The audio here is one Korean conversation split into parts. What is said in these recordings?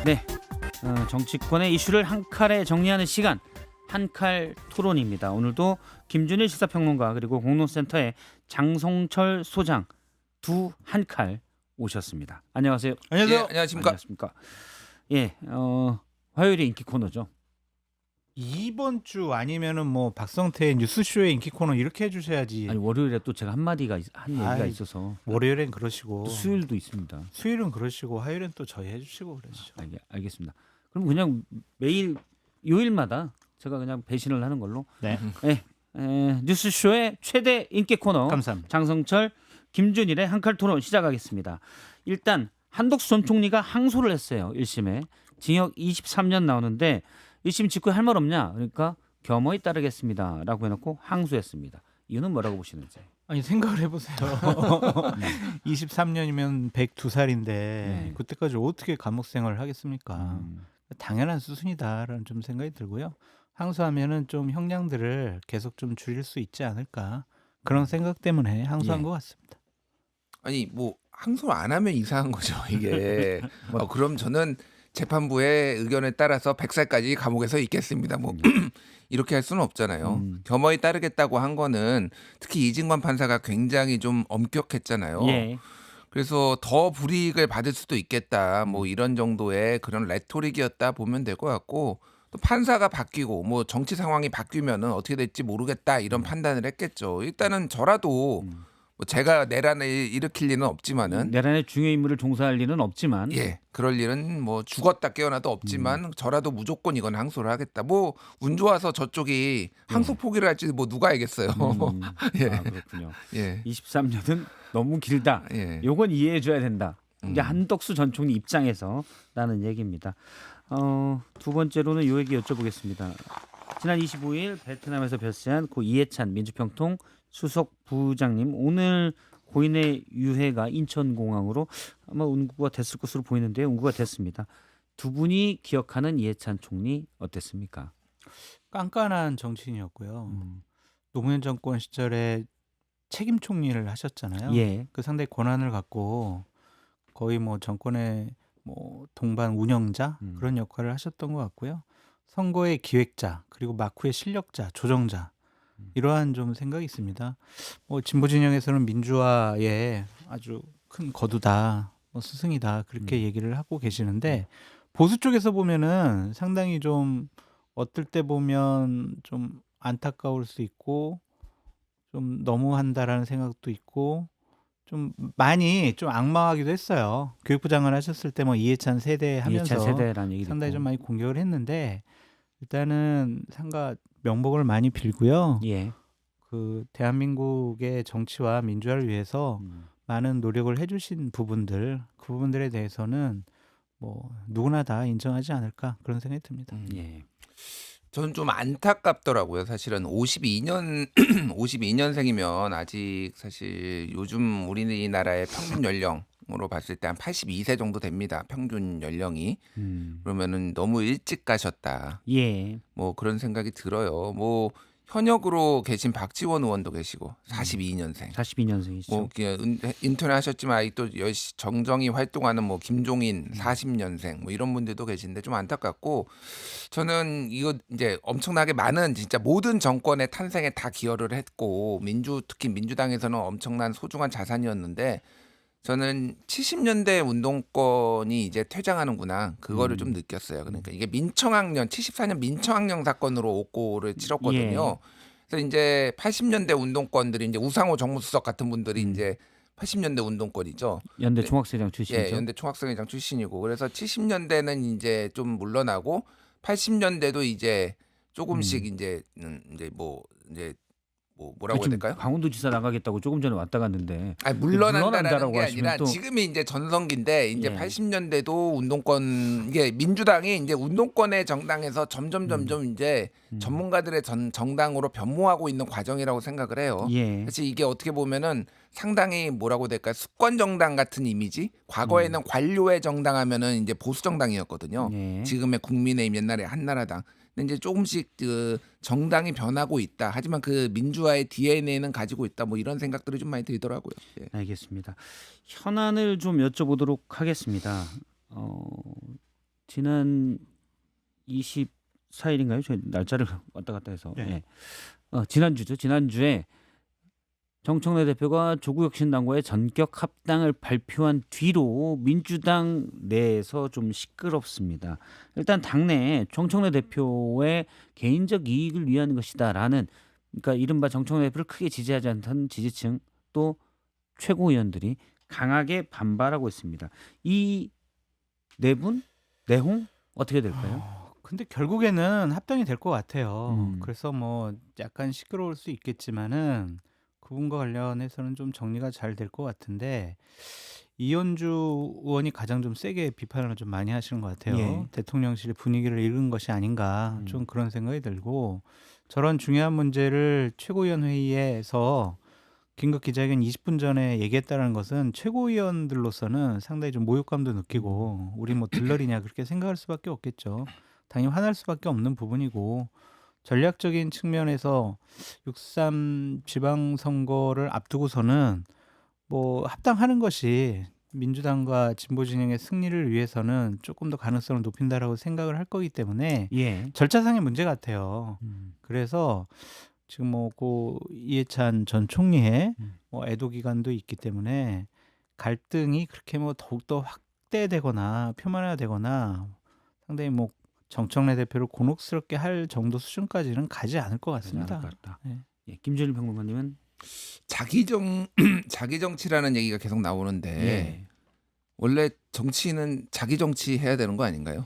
네, 정치권의 이슈를 한 칼에 정리하는 시간, 한칼 토론입니다. 오늘도 김준일 시사평론가 그리고 공론센터의 장성철 소장 두 한칼 오셨습니다. 안녕하세요. 안녕하세요. 예, 안녕하십니까. 안녕하십니까. 예, 화요일의 인기 코너죠. 이번 주 아니면은 뭐 박성태의 뉴스쇼의 인기 코너 이렇게 해주셔야지. 아니 월요일에 또 제가 한 얘기가 아이, 있어서 월요일엔 그러시고 또 수요일도 있습니다. 수요일은 그러시고 화요일엔 또 저희 해주시고 그러시죠. 알겠습니다. 그럼 그냥 매일 요일마다 제가 그냥 배신을 하는 걸로. 네. 뉴스쇼의 최대 인기 코너 감사합니다. 장성철, 김준일의 한칼 토론 시작하겠습니다. 일단 한덕수 전 총리가 항소를 했어요. 1심에 징역 23년 나오는데 1심 직후에 할 말 없냐? 그러니까 겸허히 따르겠습니다라고 해놓고 항소했습니다. 이유는 뭐라고 보시는지? 아니 생각을 해보세요. 23년이면 102살인데 네. 그때까지 어떻게 감옥 생활을 하겠습니까? 음, 당연한 수순이다라는 좀 생각이 들고요. 항소하면은 좀 형량들을 계속 좀 줄일 수 있지 않을까 그런 생각 때문에 항소한 예. 것 같습니다. 아니 뭐 항소를 안 하면 이상한 거죠 이게. 그럼 저는 재판부의 의견에 따라서 100살까지 감옥에서 있겠습니다. 뭐 이렇게 할 수는 없잖아요. 겸허히 따르겠다고 한 거는 특히 이진관 판사가 굉장히 좀 엄격했잖아요. 예. 그래서 더 불이익을 받을 수도 있겠다. 뭐 이런 정도의 그런 레토릭이었다 보면 될 것 같고, 또 판사가 바뀌고 뭐 정치 상황이 바뀌면은 어떻게 될지 모르겠다 이런 판단을 했겠죠. 일단은 저라도 뭐 제가 내란을 일으킬 리는 없지만은 내란의 중요 임무를 종사할 일은 없지만 예, 그럴 일은 뭐 죽었다 깨어나도 없지만 저라도 무조건 이건 항소를 하겠다. 뭐 운 좋아서 저쪽이 항소 포기를 할지 뭐 누가 알겠어요. 예. 아, 그렇군요. 예. 23년은 너무 길다. 예. 요건 이해해 줘야 된다. 이제 한덕수 전 총리 입장에서라는 얘기입니다. 두 번째로는 요 얘기 여쭤보겠습니다. 지난 25일 베트남에서 별세한 고 이해찬 민주평통 수석 부장님, 오늘 고인의 유해가 인천공항으로 아마 운구가 됐을 것으로 보이는데요. 운구가 됐습니다. 두 분이 기억하는 이해찬 총리 어땠습니까? 깐깐한 정치인이었고요. 노무현 정권 시절에 책임 총리를 하셨잖아요. 예. 그 상당히 권한을 갖고 거의 뭐 정권의 뭐 동반 운영자 그런 역할을 하셨던 것 같고요. 선거의 기획자 그리고 막후의 실력자, 조정자 이러한 좀 생각이 있습니다. 뭐 진보 진영에서는 민주화의 아주 큰 거두다, 뭐 스승이다 그렇게 얘기를 하고 계시는데 보수 쪽에서 보면은 상당히 좀 어떨 때 보면 좀 안타까울 수 있고 좀 너무한다라는 생각도 있고 좀 많이 좀 악마하기도 했어요. 교육부 장관 하셨을 때 뭐 이해찬 세대 하면서 이해찬 세대라는 얘기도 상당히 있고. 좀 많이 공격을 했는데 일단은 상가 명복을 많이 빌고요. 예. 그 대한민국의 정치와 민주화를 위해서 많은 노력을 해주신 부분들 그 부분들에 대해서는 뭐 누구나 다 인정하지 않을까 그런 생각이 듭니다. 예. 저는 좀 안타깝더라고요. 사실은 52년 52년생이면 아직 사실 요즘 우리나라의 평균 연령으로 봤을 때 한 82세 정도 됩니다. 평균 연령이. 그러면은 너무 일찍 가셨다. 예. 뭐 그런 생각이 들어요. 뭐 현역으로 계신 박지원 의원도 계시고 42년생. 42년생이시죠. 뭐 인터넷 하셨지만 아직도 정정히 활동하는 뭐 김종인 40년생 뭐 이런 분들도 계신데 좀 안타깝고, 저는 이거 이제 엄청나게 많은 진짜 모든 정권의 탄생에 다 기여를 했고 특히 민주당에서는 엄청난 소중한 자산이었는데, 저는 70년대 운동권이 이제 퇴장하는구나 그거를 좀 느꼈어요. 그러니까 이게 74년 민청학령 사건으로 옥고를 치렀거든요. 그래서 이제 80년대 운동권들이 이제 우상호 정무수석 같은 분들이 이제 80년대 운동권이죠. 연대 총학생회장 출신이죠. 예, 연대 총학생회장 출신이고, 그래서 70년대는 이제 좀 물러나고 80년대도 이제 조금씩 이제 뭐라고 해야 지금 될까요? 강원도지사 나가겠다고 조금 전에 왔다 갔는데. 아니 물러난다라는 물러난다라고 게 하시면 아니라 또- 지금이 이제 전성기인데 이제 예. 80년대도 운동권, 이게 민주당이 이제 운동권의 정당에서 점점 이제 전문가들의 정당으로 변모하고 있는 과정이라고 생각을 해요. 예. 사실 이게 어떻게 보면은 상당히 뭐라고 해야 될까, 수권 정당 같은 이미지. 과거에는 관료의 정당 하면은 이제 보수 정당이었거든요. 예. 지금의 국민의힘, 옛날에 한나라당. 근데 이제 조금씩 그 정당이 변하고 있다. 하지만 그 민주화의 DNA는 가지고 있다. 뭐 이런 생각들이 좀 많이 들더라고요. 예. 알겠습니다. 현안을 좀 여쭤보도록 하겠습니다. 지난 24일인가요? 저 날짜를 왔다 갔다 해서. 네. 예. 지난주죠. 지난주에 정청래 대표가 조국혁신당과의 전격 합당을 발표한 뒤로 민주당 내에서 좀 시끄럽습니다. 일단 당내에 정청래 대표의 개인적 이익을 위한 것이다라는, 그러니까 이른바 정청래 대표를 크게 지지하지 않던 지지층 또 최고위원들이 강하게 반발하고 있습니다. 이 내분 내홍 어떻게 될까요? 근데 결국에는 합당이 될 것 같아요. 음. 그래서 뭐 약간 시끄러울 수 있겠지만은 그분과 관련해서는 좀 정리가 잘 될 것 같은데 이현주 의원이 가장 좀 세게 비판을 좀 많이 하시는 것 같아요. 예. 대통령실 분위기를 읽은 것이 아닌가 좀 그런 생각이 들고 저런 중요한 문제를 최고위원 회의에서 긴급 기자회견 20분 전에 얘기했다는 것은 최고위원들로서는 상당히 좀 모욕감도 느끼고 우리 뭐 들러리냐 그렇게 생각할 수밖에 없겠죠. 당연히 화날 수밖에 없는 부분이고 전략적인 측면에서 6.3 지방선거를 앞두고서는 뭐 합당하는 것이 민주당과 진보 진영의 승리를 위해서는 조금 더 가능성을 높인다라고 생각을 할 거기 때문에 예. 절차상의 문제 같아요. 그래서 지금 뭐 고 이해찬 전 총리의 뭐 애도 기간도 있기 때문에 갈등이 그렇게 뭐 더욱더 확대되거나 표면화되거나 상당히 뭐 정청래 대표를 곤혹스럽게 할 정도 수준까지는 가지 않을 것 같습니다. 않을 것 같다. 네. 예, 김준일 평론가님은 자기 정치라는 얘기가 계속 나오는데 예. 원래 정치인은 자기 정치 해야 되는 거 아닌가요?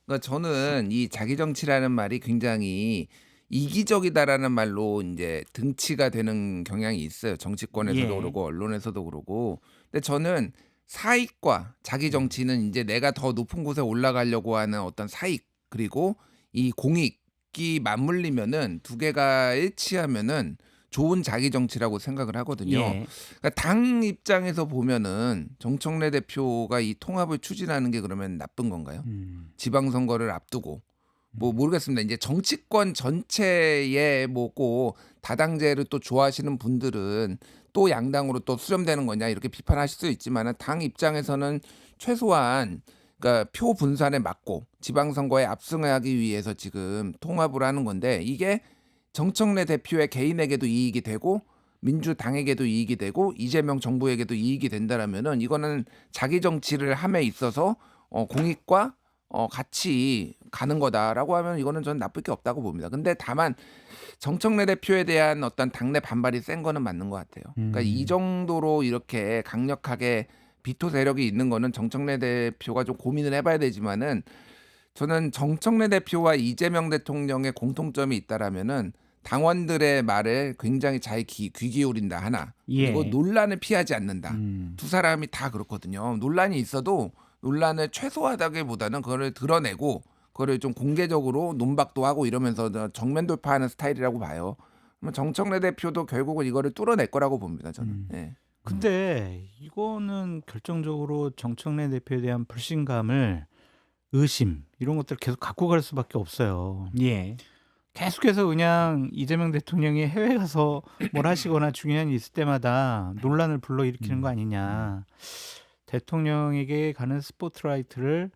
그러니까 저는 이 자기 정치라는 말이 굉장히 이기적이다라는 말로 이제 등치가 되는 경향이 있어요. 정치권에서도 예. 그러고 언론에서도 그러고. 근데 저는 사익과 자기 정치는 이제 내가 더 높은 곳에 올라가려고 하는 어떤 사익 그리고 이 공익이 맞물리면은 두 개가 일치하면은 좋은 자기 정치라고 생각을 하거든요. 예. 그러니까 당 입장에서 보면은 정청래 대표가 이 통합을 추진하는 게 그러면 나쁜 건가요? 지방선거를 앞두고 뭐 모르겠습니다. 이제 정치권 전체에 뭐고 다당제를 또 좋아하시는 분들은 또 양당으로 또 수렴되는 거냐 이렇게 비판하실 수 있지만 당 입장에서는 최소한 그러니까 표 분산에 맞고 지방선거에 압승하기 위해서 지금 통합을 하는 건데 이게 정청래 대표의 개인에게도 이익이 되고 민주당에게도 이익이 되고 이재명 정부에게도 이익이 된다라면은 이거는 자기 정치를 함에 있어서 공익과 같이 가는 거다라고 하면 이거는 저는 나쁠 게 없다고 봅니다. 근데 다만 정청래 대표에 대한 어떤 당내 반발이 센 거는 맞는 것 같아요. 그러니까 이 정도로 이렇게 강력하게 비토 세력이 있는 거는 정청래 대표가 좀 고민을 해봐야 되지만은 저는 정청래 대표와 이재명 대통령의 공통점이 있다라면은 당원들의 말에 굉장히 잘 귀 기울인다 하나 그리고 예. 논란을 피하지 않는다. 두 사람이 다 그렇거든요. 논란이 있어도 논란을 최소화하다기보다는 그거를 드러내고 그거를 좀 공개적으로 논박도 하고 이러면서 정면 돌파하는 스타일이라고 봐요. 그러면 정청래 대표도 결국은 이거를 뚫어낼 거라고 봅니다. 저는. 예. 근데 이거는 결정적으로 정청래 대표에 대한 불신감을 의심 이런 것들을 계속 갖고 갈 수밖에 없어요. 예. 계속해서 그냥 이재명 대통령이 해외 가서 뭘 하시거나 중요한 일 있을 때마다 논란을 불러일으키는 거 아니냐. 대통령에게 가는 스포트라이트를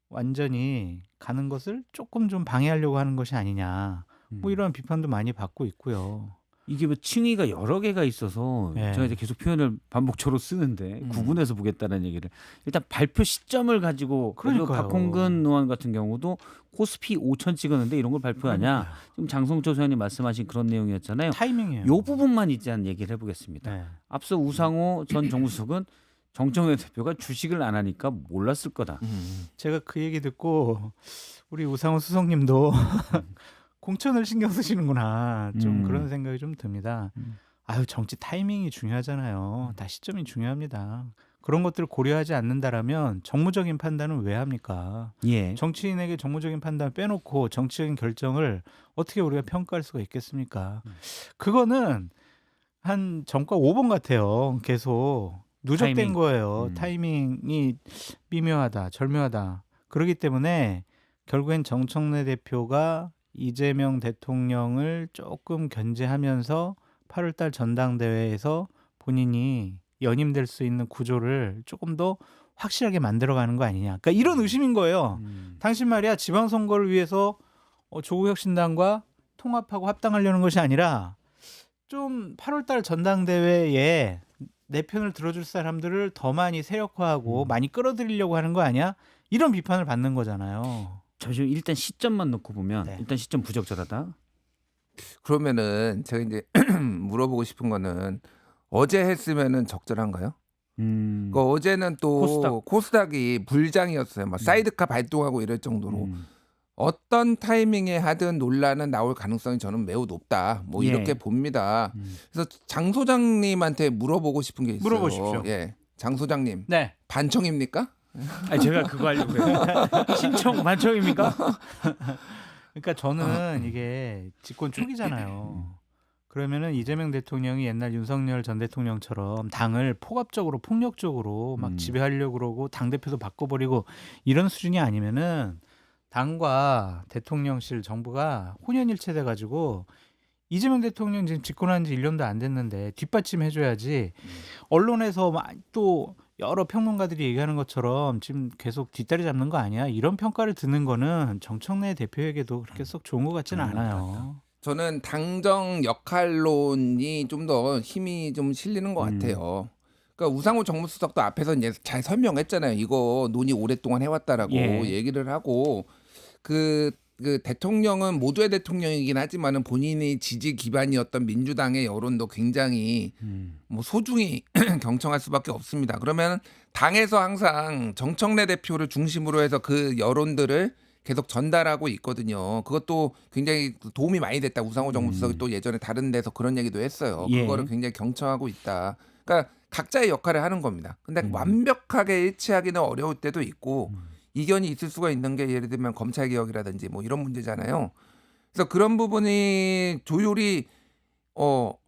완전히 가는 것을 조금 좀 방해하려고 하는 것이 아니냐. 뭐 이런 비판도 많이 받고 있고요. 이게 뭐 칭의가 여러 개가 있어서 예. 제가 이제 계속 표현을 반복적으로 쓰는데 구분해서 보겠다는 얘기를 일단 발표 시점을 가지고 그리고 그러니까요. 박홍근 의원 같은 경우도 코스피 5천 찍었는데 이런 걸 발표하냐 지금 장성철 소장님 말씀하신 그런 내용이었잖아요. 타이밍이에요. 요 부분만 이제 한 얘기를 해보겠습니다. 네. 앞서 우상호 전 정무수석은 정청래 대표가 주식을 안 하니까 몰랐을 거다. 제가 그 얘기 듣고 우리 우상호 수석님도 공천을 신경 쓰시는구나 좀 그런 생각이 좀 듭니다. 아유 정치 타이밍이 중요하잖아요. 다 시점이 중요합니다. 그런 것들을 고려하지 않는다라면 정무적인 판단은 왜 합니까? 예. 정치인에게 정무적인 판단을 빼놓고 정치적인 결정을 어떻게 우리가 평가할 수가 있겠습니까? 그거는 한 정과 5번 같아요. 계속 누적된 타이밍. 거예요. 타이밍이 미묘하다, 절묘하다. 그렇기 때문에 결국엔 정청래 대표가 이재명 대통령을 조금 견제하면서 8월달 전당대회에서 본인이 연임될 수 있는 구조를 조금 더 확실하게 만들어가는 거 아니냐. 그러니까 이런 의심인 거예요. 당신 말이야 지방선거를 위해서 조국혁신당과 통합하고 합당하려는 것이 아니라 좀 8월달 전당대회에 내 편을 들어줄 사람들을 더 많이 세력화하고 많이 끌어들이려고 하는 거 아니야? 이런 비판을 받는 거잖아요. 잠시만 일단 시점만 놓고 보면 네. 일단 시점 부적절하다. 그러면은 제가 이제 물어보고 싶은 거는 어제 했으면은 적절한가요? 그 어제는 또 코스닥이 불장이었어요. 막 사이드카 발동하고 이럴 정도로 어떤 타이밍에 하든 논란은 나올 가능성이 저는 매우 높다. 뭐 예. 이렇게 봅니다. 그래서 장 소장님한테 물어보고 싶은 게 있어요. 물어보십시오. 예, 장 소장님 네. 반청입니까? 아니 제가 그거 하려고요. 신청 만청입니까? 그러니까 저는 이게 집권 초기잖아요. 그러면은 이재명 대통령이 옛날 윤석열 전 대통령처럼 당을 포괄적으로 폭력적으로 막 지배하려고 그러고 당대표도 바꿔버리고 이런 수준이 아니면은 당과 대통령실 정부가 혼연일체 돼가지고 이재명 대통령 지금 집권한 지 1년도 안 됐는데 뒷받침해줘야지 언론에서 막 또 여러 평론가들이 얘기하는 것처럼 지금 계속 뒷다리 잡는 거 아니야? 이런 평가를 듣는 거는 정청래 대표에게도 그렇게 썩 좋은 것 같지는 않아요. 저는 당정 역할론이 좀 더 힘이 좀 실리는 것 같아요. 그러니까 우상호 정무수석도 앞에서 이제 잘 설명했잖아요. 이거 논의 오랫동안 해왔다라고 예. 얘기를 하고 그 대통령은 모두의 대통령이긴 하지만은 본인이 지지 기반이었던 민주당의 여론도 굉장히 뭐 소중히 경청할 수밖에 없습니다. 그러면 당에서 항상 정청래 대표를 중심으로 해서 그 여론들을 계속 전달하고 있거든요. 그것도 굉장히 도움이 많이 됐다. 우상호 정무수석이 또 예전에 다른 데서 그런 얘기도 했어요. 예. 그거를 굉장히 경청하고 있다. 그러니까 각자의 역할을 하는 겁니다. 근데 완벽하게 일치하기는 어려울 때도 있고 이견이 있을 수가 있는 게 예를 들면 검찰개혁이라든지 뭐 이런 문제잖아요. 그래서 그런 부분이 조율이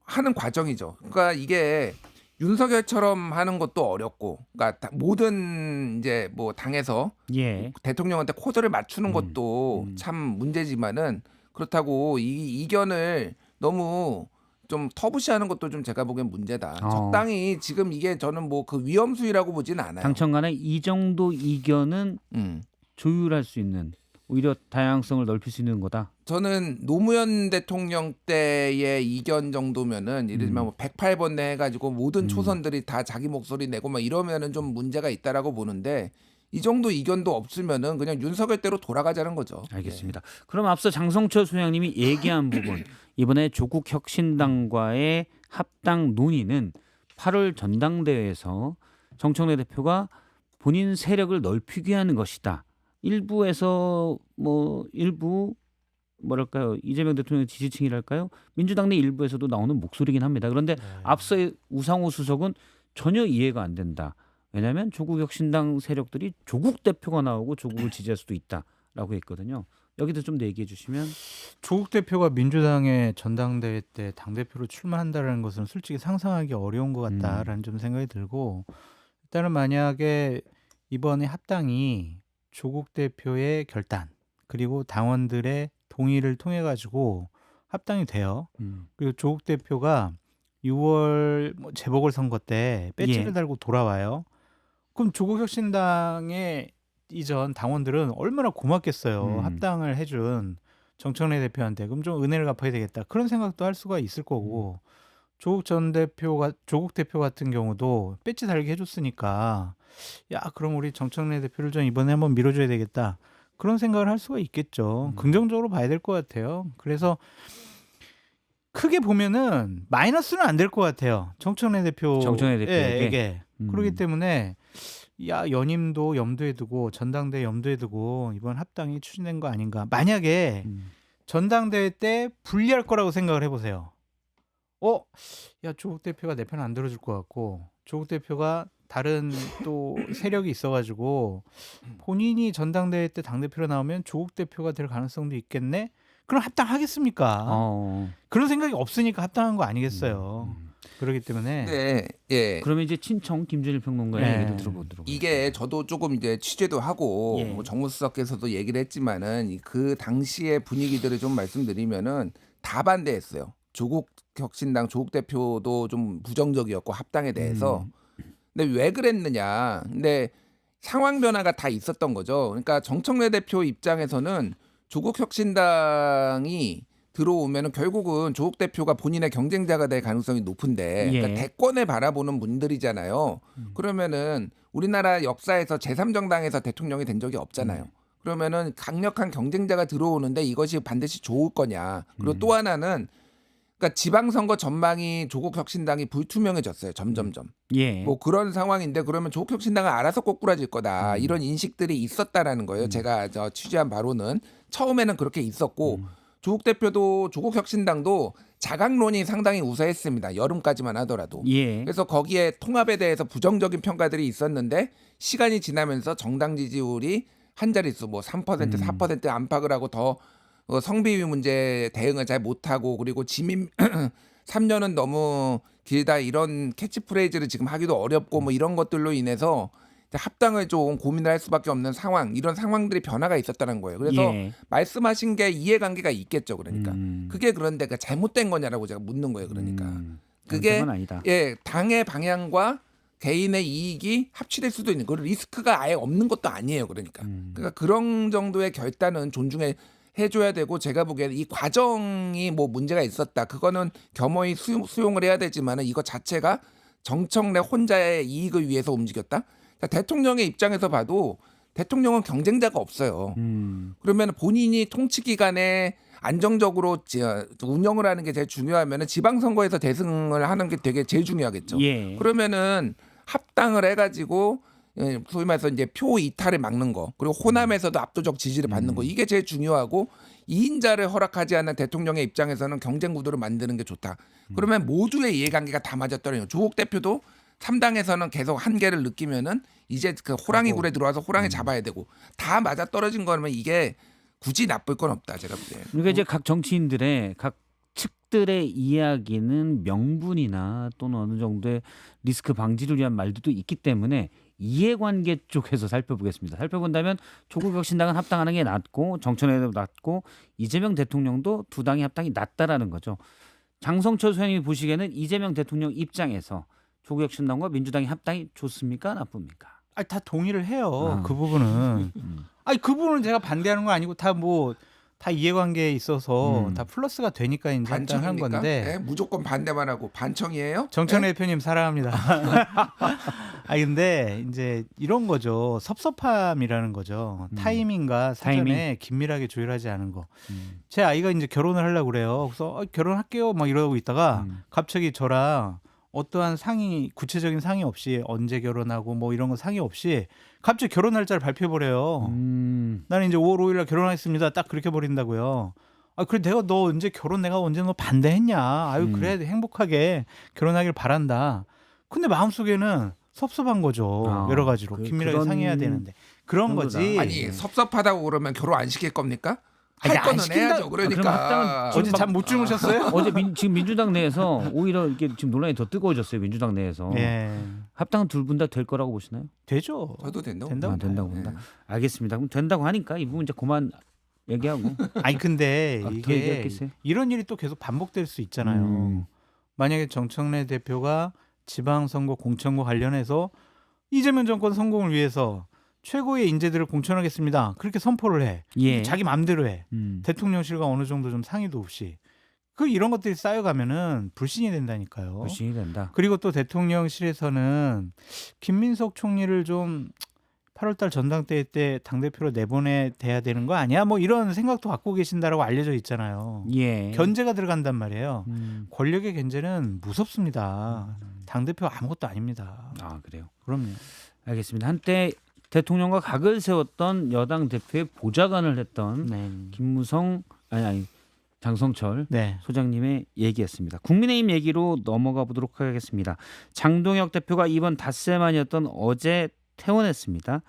하는 과정이죠. 그러니까 이게 윤석열처럼 하는 것도 어렵고, 그러니까 모든 이제 뭐 당에서 예. 대통령한테 코드를 맞추는 것도 참 문제지만은 그렇다고 이 이견을 너무 좀 터부시하는 것도 좀 제가 보기엔 문제다. 적당히 지금 이게 저는 뭐 그 위험수위라고 보진 않아요. 당청 간에 이 정도 이견은 조율할 수 있는 오히려 다양성을 넓힐 수 있는 거다. 저는 노무현 대통령 때의 이견 정도면은 예를 들면 뭐 108번 내 해가지고 모든 초선들이 다 자기 목소리 내고 막 이러면은 좀 문제가 있다라고 보는데 이 정도 이견도 없으면은 그냥 윤석열 대로 돌아가자는 거죠. 알겠습니다. 그럼 앞서 장성철 소장님이 얘기한 부분 이번에 조국 혁신당과의 합당 논의는 8월 전당대회에서 정청래 대표가 본인 세력을 넓히기 위한 것이다. 일부에서 일부 뭐랄까요 이재명 대통령 지지층이랄까요 민주당 내 일부에서도 나오는 목소리긴 합니다. 그런데 앞서 우상호 수석은 전혀 이해가 안 된다. 왜냐하면 조국 혁신당 세력들이 조국 대표가 나오고 조국을 지지할 수도 있다라고 했거든요. 여기도 좀 더 얘기해 주시면. 조국 대표가 민주당의 전당대회 때 당대표로 출마한다는 것은 솔직히 상상하기 어려운 것 같다라는 좀 생각이 들고 일단은 만약에 이번에 합당이 조국 대표의 결단 그리고 당원들의 동의를 통해 가지고 합당이 돼요. 그리고 조국 대표가 6월 재보궐선거 때 배지를 예. 달고 돌아와요. 그럼 조국혁신당의 이전 당원들은 얼마나 고맙겠어요. 합당을 해준 정청래 대표한테. 그럼 좀 은혜를 갚아야 되겠다. 그런 생각도 할 수가 있을 거고 조국 대표 같은 경우도 배지 달게 해줬으니까 야 그럼 우리 정청래 대표를 좀 이번에 한번 밀어줘야 되겠다. 그런 생각을 할 수가 있겠죠. 긍정적으로 봐야 될 것 같아요. 그래서 크게 보면은 마이너스는 안 될 것 같아요. 정청래 대표에게. 그렇기 때문에 야 연임도 염두에 두고 전당대회 염두에 두고 이번 합당이 추진된 거 아닌가. 만약에 전당대회 때 불리할 거라고 생각을 해보세요. 야 조국 대표가 내 편 안 들어줄 것 같고 조국 대표가 다른 또 세력이 있어가지고 본인이 전당대회 때 당대표로 나오면 조국 대표가 될 가능성도 있겠네. 그럼 합당하겠습니까? 그런 생각이 없으니까 합당한 거 아니겠어요. 그렇기 때문에 네, 예. 그러면 이제 친청 김준일 평론가의 네. 얘기도 들어보도록. 이게 저도 조금 이제 취재도 하고 예. 뭐 정무수석께서도 얘기를 했지만은 그 당시의 분위기들을 좀 말씀드리면은 다 반대했어요. 조국 혁신당 조국 대표도 좀 부정적이었고 합당에 대해서. 근데 왜 그랬느냐? 근데 상황 변화가 다 있었던 거죠. 그러니까 정청래 대표 입장에서는 조국 혁신당이 들어오면은 결국은 조국 대표가 본인의 경쟁자가 될 가능성이 높은데 예. 그러니까 대권을 바라보는 분들이잖아요. 그러면은 우리나라 역사에서 제3정당에서 대통령이 된 적이 없잖아요. 그러면은 강력한 경쟁자가 들어오는데 이것이 반드시 좋을 거냐. 그리고 또 하나는 그러니까 지방선거 전망이 조국 혁신당이 불투명해졌어요. 점점점. 예. 뭐 그런 상황인데 그러면 조국 혁신당은 알아서 꼬꾸라질 거다. 이런 인식들이 있었다라는 거예요. 제가 취재한 바로는 처음에는 그렇게 있었고 조국 대표도 조국 혁신당도 자강론이 상당히 우세했습니다. 여름까지만 하더라도. 예. 그래서 거기에 통합에 대해서 부정적인 평가들이 있었는데 시간이 지나면서 정당 지지율이 한 자릿수 뭐 3%, 4% 안팎을 하고 더 성비위 문제 대응을 잘 못하고 그리고 지민 3년은 너무 길다 이런 캐치프레이즈를 지금 하기도 어렵고 뭐 이런 것들로 인해서 합당을 좀 고민을 할 수밖에 없는 상황 이런 상황들이 변화가 있었다는 거예요. 그래서 예. 말씀하신 게 이해관계가 있겠죠. 그러니까 그게 그런데 그 잘못된 거냐라고 제가 묻는 거예요. 그러니까 그게 그건 아니다. 예 당의 방향과 개인의 이익이 합치될 수도 있는 그 리스크가 아예 없는 것도 아니에요. 그러니까 그런 정도의 결단은 존중해 해줘야 되고 제가 보기에는 이 과정이 뭐 문제가 있었다. 그거는 겸허히 수용을 해야 되지만은 이거 자체가 정청래 혼자의 이익을 위해서 움직였다. 대통령의 입장에서 봐도 대통령은 경쟁자가 없어요. 그러면 본인이 통치 기간에 안정적으로 운영을 하는 게 제일 중요하면은 지방선거에서 대승을 하는 게 되게 제일 중요하겠죠. 예. 그러면은 합당을 해가지고 소위 말해서 이제 표 이탈을 막는 거 그리고 호남에서도 압도적 지지를 받는 거 이게 제일 중요하고 2인자를 허락하지 않는 대통령의 입장에서는 경쟁 구도를 만드는 게 좋다. 그러면 모두의 이해관계가 다 맞았더래요. 조국 대표도 3당에서는 계속 한계를 느끼면은 이제 그 호랑이 굴에 들어와서 호랑이 잡아야 되고 다 맞아떨어진 거면 이게 굳이 나쁠 건 없다 제가 보기에. 그러니까 이제 각 정치인들의 각 측들의 이야기는 명분이나 또는 어느 정도의 리스크 방지를 위한 말들도 있기 때문에 이해관계 쪽에서 살펴보겠습니다. 살펴본다면 조국 혁신당은 합당하는 게 낫고 정청래도 낫고 이재명 대통령도 두 당의 합당이 낫다라는 거죠. 장성철 소장님이 보시기에는 이재명 대통령 입장에서 조국 혁신당과 민주당의 합당이 좋습니까 나쁩니까? 아니, 다 동의를 해요. 아. 그 부분은. 아니 그 부분은 제가 반대하는 거 아니고 다 이해관계에 있어서 다 플러스가 되니까 이제 한 반청입니까? 건데. 네, 무조건 반대만 하고 반청이에요? 정청래 대표님 사랑합니다. 아니 근데 이제 이런 거죠. 섭섭함이라는 거죠. 타이밍과 사전에 긴밀하게 조율하지 않은 거. 제 아이가 이제 결혼을 하려고 그래요. 그래서 결혼할게요 막 이러고 있다가 갑자기 저랑 어떠한 상의 구체적인 상의 없이 언제 결혼하고 뭐 이런 거 상의 없이 갑자기 결혼 날짜를 발표해 버려요. 나는 이제 5월 5일 날 결혼하겠습니다. 딱 그렇게 버린다고요. 아 그래 내가 내가 언제 너 반대했냐. 아유 그래 행복하게 결혼하길 바란다. 근데 마음속에는 섭섭한 거죠. 여러 가지로 긴밀하게 상의해야 되는데 그런 정도다. 거지. 아니 섭섭하다고 그러면 결혼 안 시킬 겁니까? 아니, 할 안 거는 시킨다- 해야죠. 그럼 그러니까 합당은 어제 잠 못 주무셨어요? 어제 지금 민주당 내에서 오히려 이게 지금 논란이 더 뜨거워졌어요. 민주당 내에서 예. 합당은 둘 분 다 될 거라고 보시나요? 되죠. 저도 된다고. 된다고 된다고 봐요. 본다. 알겠습니다. 그럼 된다고 하니까 이 부분 이제 그만 얘기하고. 아니 근데 더 이게 얘기하겠어요? 이런 일이 또 계속 반복될 수 있잖아요. 만약에 정청래 대표가 지방선거 공천과 관련해서 이재명 정권 성공을 위해서 최고의 인재들을 공천하겠습니다. 그렇게 선포를 해. 예. 자기 마음대로 해. 음. 대통령실과 어느 정도 좀 상의도 없이. 이런 것들이 쌓여가면은 불신이 된다니까요. 불신이 된다. 그리고 또 대통령실에서는 김민석 총리를 좀 8월달 전당대회 때 당대표로 내보내야 되는 거 아니야? 뭐 이런 생각도 갖고 계신다라고 알려져 있잖아요. 예. 견제가 들어간단 말이에요. 음. 권력의 견제는 무섭습니다. 당대표 아무것도 아닙니다. 아 그래요. 그럼요. 알겠습니다. 한때 대통령과 각을 세웠던 여당 대표의 보좌관을 했던 네. 김무성 장성철 네. 소장님의 얘기였습니다. 국민의힘 얘기로 넘어가 보도록 하겠습니다. 장동혁 대표가 이번 닷새 만이었던 어제 퇴원했습니다.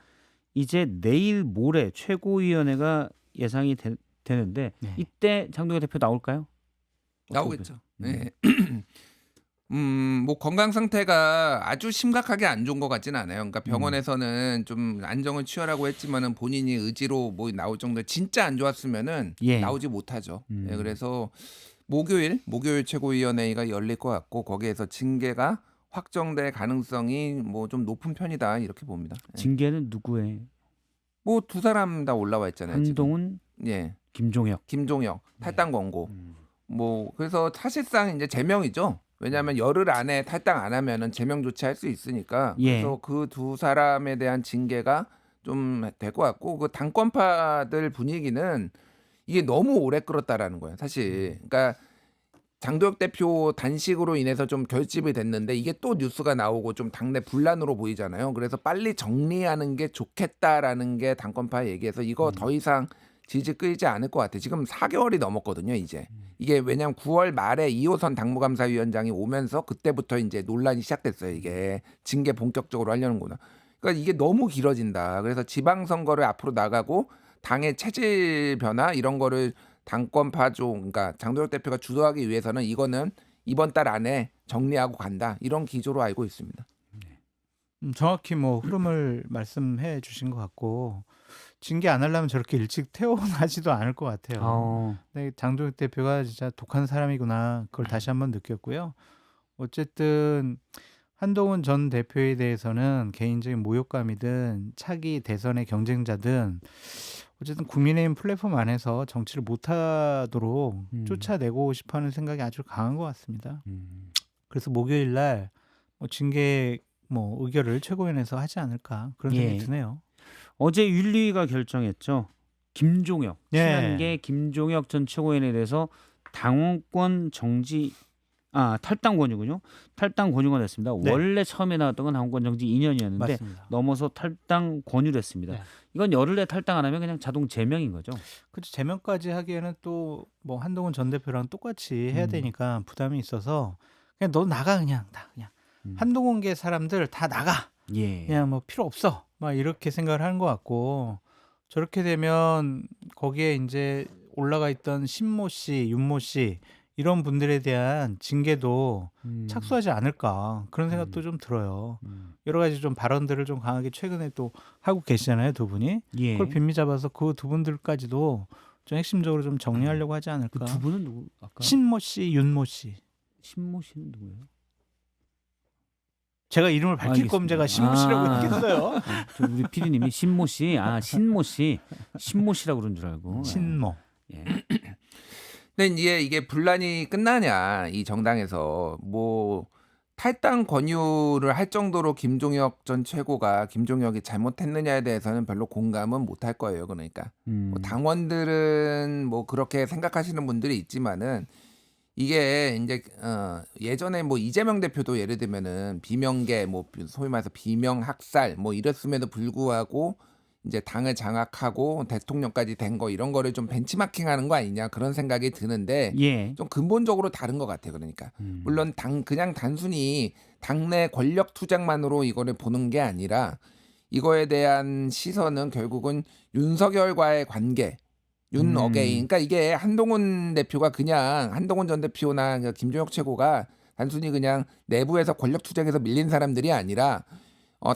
이제 내일 모레 최고위원회가 예상이 되는데 네. 이때 장동혁 대표 나올까요? 나오겠죠. 네. 뭐 건강 상태가 아주 심각하게 안 좋은 것 같지는 않아요. 그러니까 병원에서는 좀 안정을 취하라고 했지만은 본인이 의지로 뭐 나올 정도 진짜 안 좋았으면은 예. 나오지 못하죠. 네, 그래서 목요일 최고위원회가 열릴 것 같고 거기에서 징계가 확정될 가능성이 뭐 좀 높은 편이다 이렇게 봅니다. 예. 징계는 누구의? 뭐 두 사람 다 올라와 있잖아요. 지금. 한동훈, 예, 김종혁. 김종혁 탈당 권고. 음. 뭐 그래서 사실상 이제 제명이죠. 왜냐하면 열흘 안에 탈당 안 하면은 제명 조치할 수 있으니까. 예. 그래서 그 두 사람에 대한 징계가 좀 될 것 같고 그 당권파들 분위기는 이게 너무 오래 끌었다라는 거예요. 사실. 그러니까 장도혁 대표 단식으로 인해서 좀 결집이 됐는데 이게 또 뉴스가 나오고 좀 당내 분란으로 보이잖아요. 그래서 빨리 정리하는 게 좋겠다라는 게 당권파 얘기해서 이거 더 이상 지지 끌지 않을 것 같아요. 지금 4개월이 넘었거든요, 이제. 이게 왜냐하면 9월 말에 2호선 당무감사위원장이 오면서 그때부터 이제 논란이 시작됐어요. 이게 징계 본격적으로 하려는구나. 그러니까 이게 너무 길어진다. 그래서 지방선거를 앞으로 나가고 당의 체질 변화 이런 거를 당권파 쪽, 그러니까 장도혁 대표가 주도하기 위해서는 이거는 이번 달 안에 정리하고 간다. 이런 기조로 알고 있습니다. 정확히 뭐 흐름을 말씀해 주신 것 같고 징계 안 하려면 저렇게 일찍 퇴원하지도 않을 것 같아요. 어. 근데 장도혁 대표가 진짜 독한 사람이구나 그걸 다시 한번 느꼈고요. 어쨌든 한동훈 전 대표에 대해서는 개인적인 모욕감이든 차기 대선의 경쟁자든 어쨌든 국민의힘 플랫폼 안에서 정치를 못하도록 쫓아내고 싶어하는 생각이 아주 강한 것 같습니다. 그래서 목요일 날 뭐 징계 뭐 의결을 최고위원회에서 하지 않을까 그런 생각이 예. 드네요. 어제 윤리위가 결정했죠. 김종혁, 예. 친한계 김종혁 전 최고위원에 대해서 당원권 정지, 탈당 권유군요. 탈당 권유가 됐습니다. 네. 원래 처음에 나왔던 건 당원권 정지 2년이었는데 맞습니다. 넘어서 탈당 권유를 했습니다. 네. 이건 열흘 내 탈당 안 하면 그냥 자동 제명인 거죠. 그렇죠. 제명까지 하기에는 또 뭐 한동훈 전 대표랑 똑같이 해야 되니까 부담이 있어서 그냥 너 나가 그냥 다 그냥 한동훈계 사람들 다 나가 예. 그냥 뭐 필요 없어 막 이렇게 생각을 하는 것 같고 저렇게 되면 거기에 이제 올라가 있던 신모 씨, 윤모 씨 이런 분들에 대한 징계도 착수하지 않을까 그런 생각도 좀 들어요. 여러 가지 좀 발언들을 좀 강하게 최근에 또 하고 계시잖아요, 두 분이. 예. 그걸 빈미 잡아서 그 두 분들까지도 좀 핵심적으로 좀 정리하려고 하지 않을까. 그 두 분은 누구? 아까 신모 씨, 윤모 씨. 신모 씨는 누구예요? 제가 이름을 밝힐 알겠습니다. 거면 제가 신모 씨라고 아. 했겠어요. 저 우리 PD님이 신모 씨, 신모 씨, 신모 씨라고 그런 줄 알고. 신모. 예. 근데 이게 분란이 끝나냐 이 정당에서 뭐 탈당 권유를 할 정도로 김종혁 전 최고가 김종혁이 잘못했느냐에 대해서는 별로 공감은 못할 거예요. 그러니까 뭐 당원들은 뭐 그렇게 생각하시는 분들이 있지만은 이게 이제 예전에 뭐 이재명 대표도 예를 들면은 비명계 뭐 소위 말해서 비명 학살 뭐 이랬음에도 불구하고 이제 당을 장악하고 대통령까지 된 거 이런 거를 좀 벤치마킹하는 거 아니냐 그런 생각이 드는데 예. 좀 근본적으로 다른 것 같아요. 그러니까 물론 그냥 단순히 당내 권력 투쟁만으로 이거를 보는 게 아니라 이거에 대한 시선은 결국은 윤석열과의 관계. 윤 어게인. 그러니까 이게 한동훈 대표가 그냥 한동훈 전 대표나 김종혁 최고가 단순히 그냥 내부에서 권력 투쟁에서 밀린 사람들이 아니라